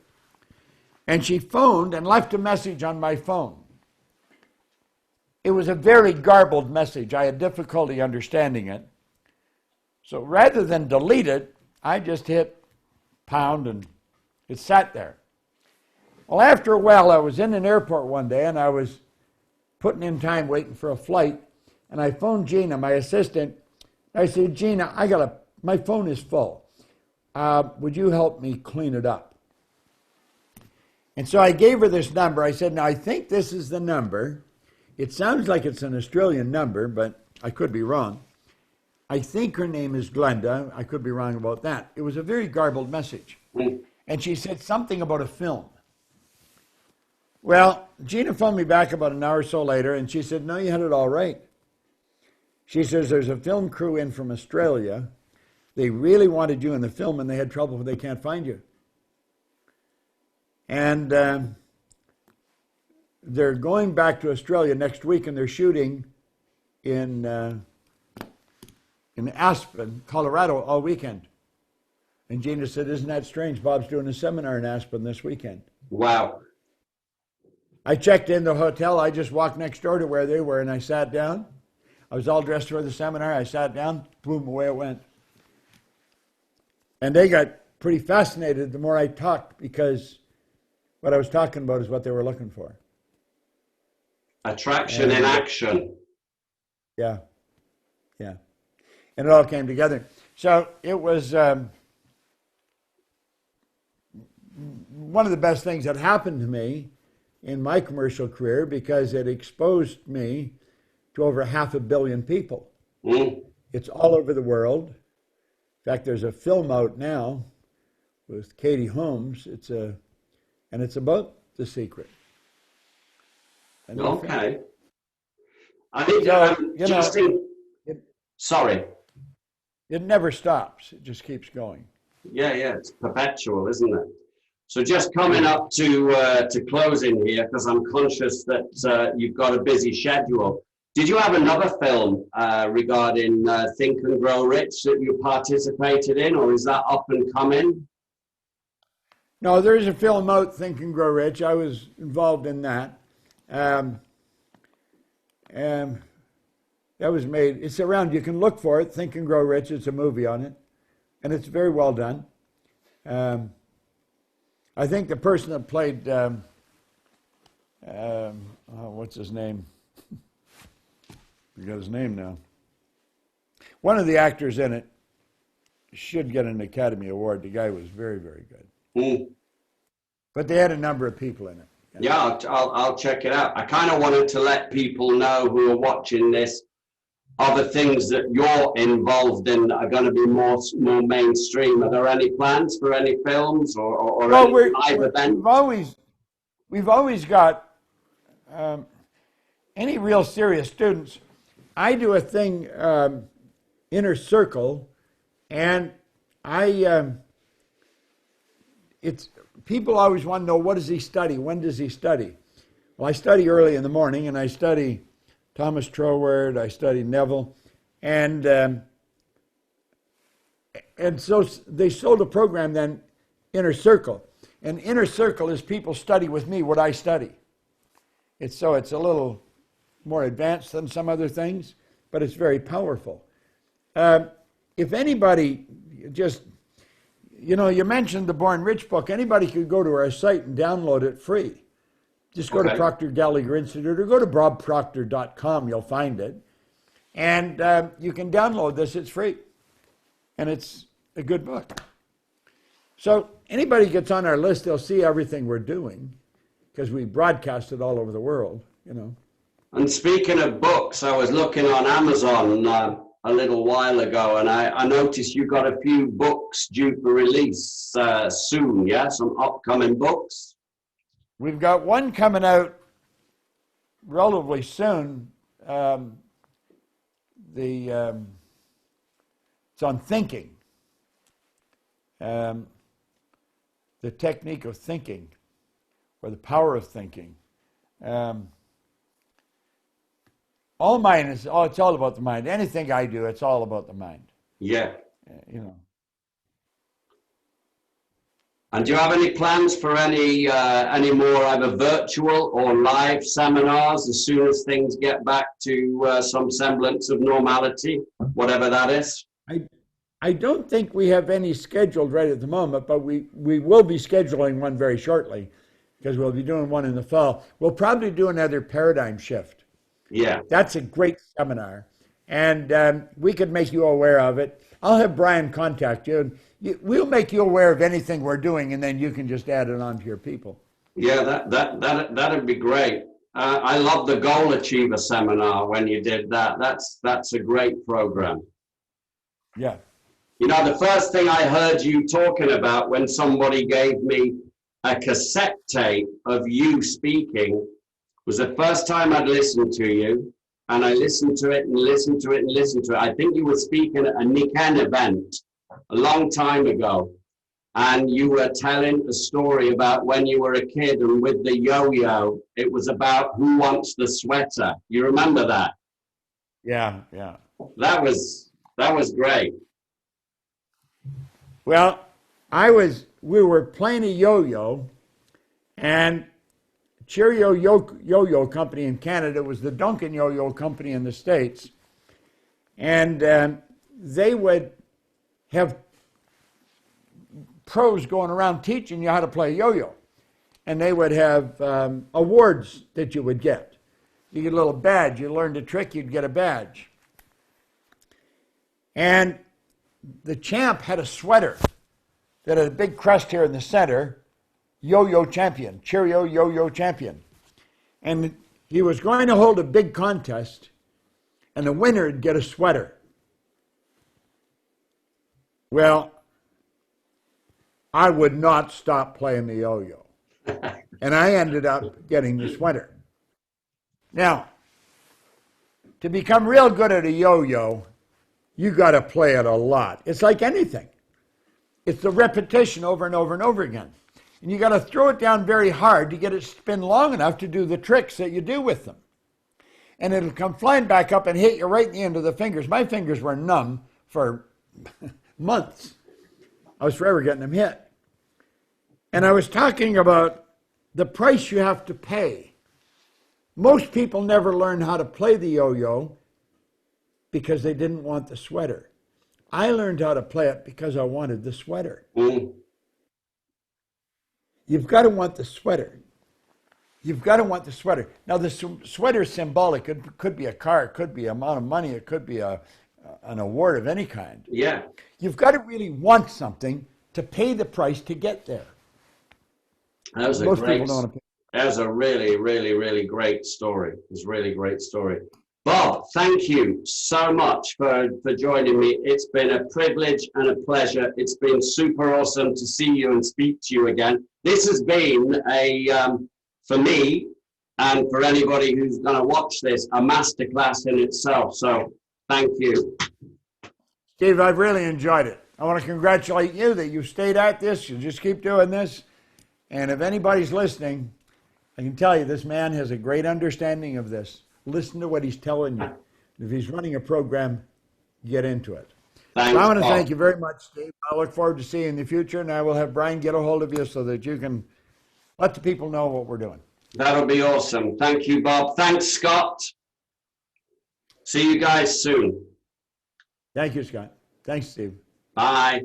And she phoned and left a message on my phone. It was a very garbled message. I had difficulty understanding it. So rather than delete it, I just hit pound and it sat there. Well, after a while, I was in an airport one day and I was putting in time waiting for a flight, and I phoned Gina, my assistant. I said, Gina, my phone is full. Would you help me clean it up? And so I gave her this number. I said, now I think this is the number. It sounds like it's an Australian number, but I could be wrong. I think her name is Glenda. I could be wrong about that. It was a very garbled message. And she said something about a film. Well, Gina phoned me back about an hour or so later, and she said, no, you had it all right. She says, there's a film crew in from Australia. They really wanted you in the film, and they had trouble when they can't find you. And they're going back to Australia next week, and they're shooting in Aspen, Colorado, all weekend. And Gina said, isn't that strange? Bob's doing a seminar in Aspen this weekend. Wow. I checked in the hotel. I just walked next door to where they were, and I sat down. I was all dressed for the seminar. I sat down, boom, away it went. And they got pretty fascinated the more I talked, because what I was talking about is what they were looking for. Attraction in action. Yeah, yeah. And it all came together. So it was one of the best things that happened to me in my commercial career, because it exposed me to over 500 million people. It's all over the world. In fact, there's a film out now with Katie Holmes. And it's about The Secret. Okay. I think sorry. It never stops. It just keeps going. Yeah, it's perpetual, isn't it? So just coming up to closing here, because I'm conscious that you've got a busy schedule. Did you have another film regarding Think and Grow Rich that you participated in, or is that up and coming? No, there's a film out, Think and Grow Rich. I was involved in that. And that was made, it's around, you can look for it, Think and Grow Rich. It's a movie on it. And it's very well done. I think the person that played, what's his name? Forgot his name now. One of the actors in it should get an Academy Award. The guy was very, very good. But they had a number of people in it. Yeah, I'll check it out. I kind of wanted to let people know who are watching this, other things that you're involved in that are going to be more mainstream. Are there any plans for any films or well, any live events? We've always got any real serious students. I do a thing, Inner Circle, and it's people always want to know, what does he study? When does he study? Well, I study early in the morning, and I study Thomas Troward, I study Neville, and so they sold a program then, Inner Circle. And Inner Circle is people study with me what I study. It's a little more advanced than some other things, but it's very powerful. If anybody just, you mentioned the Born Rich book. Anybody could go to our site and download it free. Just go to Proctor Gallagher Institute or go to bobproctor.com. You'll find it. And you can download this. It's free. And it's a good book. So anybody gets on our list, they'll see everything we're doing, because we broadcast it all over the world, And speaking of books, I was looking on Amazon a little while ago, and I noticed you got a few books due for release soon, yeah? Some upcoming books? We've got one coming out relatively soon. It's on thinking, the technique of thinking, or the power of thinking. All mine it's all about the mind. Anything I do, it's all about the mind. Yeah. And do you have any plans for any more either virtual or live seminars as soon as things get back to some semblance of normality, whatever that is? I don't think we have any scheduled right at the moment, but we will be scheduling one very shortly because we'll be doing one in the fall. We'll probably do another paradigm shift. Yeah. That's a great seminar, and we could make you aware of it. I'll have Brian contact you, and we'll make you aware of anything we're doing, and then you can just add it on to your people. Yeah, that'd be great. I love the Goal Achiever seminar when you did that. That's a great program. Yeah. You know, the first thing I heard you talking about when somebody gave me a cassette tape of you speaking was the first time I'd listened to you, and I listened to it and listened to it and listened to it. I think you were speaking at a Niken event a long time ago, and you were telling a story about when you were a kid and with the yo-yo, it was about who wants the sweater. You remember that? Yeah, yeah. That was great. Well, we were playing a yo-yo, and Cheerio Yo-Yo Company in Canada was the Duncan Yo-Yo Company in the States, and they would have pros going around teaching you how to play yo-yo, and they would have awards that you would get. You get a little badge. You learned a trick, you'd get a badge. And the champ had a sweater that had a big crest here in the center, Yo-Yo Champion, Cheerio Yo-Yo Champion. And he was going to hold a big contest, and the winner would get a sweater. Well, I would not stop playing the yo-yo. And I ended up getting the sweater. Now, to become real good at a yo-yo, you got to play it a lot. It's like anything. It's the repetition over and over and over again. And you got to throw it down very hard to get it to spin long enough to do the tricks that you do with them. And it'll come flying back up and hit you right in the end of the fingers. My fingers were numb for months. I was forever getting them hit. And I was talking about the price you have to pay. Most people never learn how to play the yo-yo because they didn't want the sweater. I learned how to play it because I wanted the sweater. You've got to want the sweater. You've got to want the sweater. Now, the sweater is symbolic. It could be a car. It could be an amount of money. It could be an award of any kind. Yeah. You've got to really want something to pay the price to get there. That was Most people don't want to pay. That was a really, really, really great story. It was a really great story. Bob, thank you so much for joining me. It's been a privilege and a pleasure. It's been super awesome to see you and speak to you again. This has been for me and for anybody who's going to watch this, a masterclass in itself. So thank you. Steve, I've really enjoyed it. I want to congratulate you that you stayed at this. You just keep doing this. And if anybody's listening, I can tell you this man has a great understanding of this. Listen to what he's telling you. If he's running a program, get into it. Thanks, so I want to Bob. thank you very much, Steve. I look forward to seeing you in the future, and I will have Brian get a hold of you so that you can let the people know what we're doing. That'll be awesome. Thank you, Bob. Thanks, Scott. See you guys soon. Thank you, Scott. Thanks, Steve. Bye.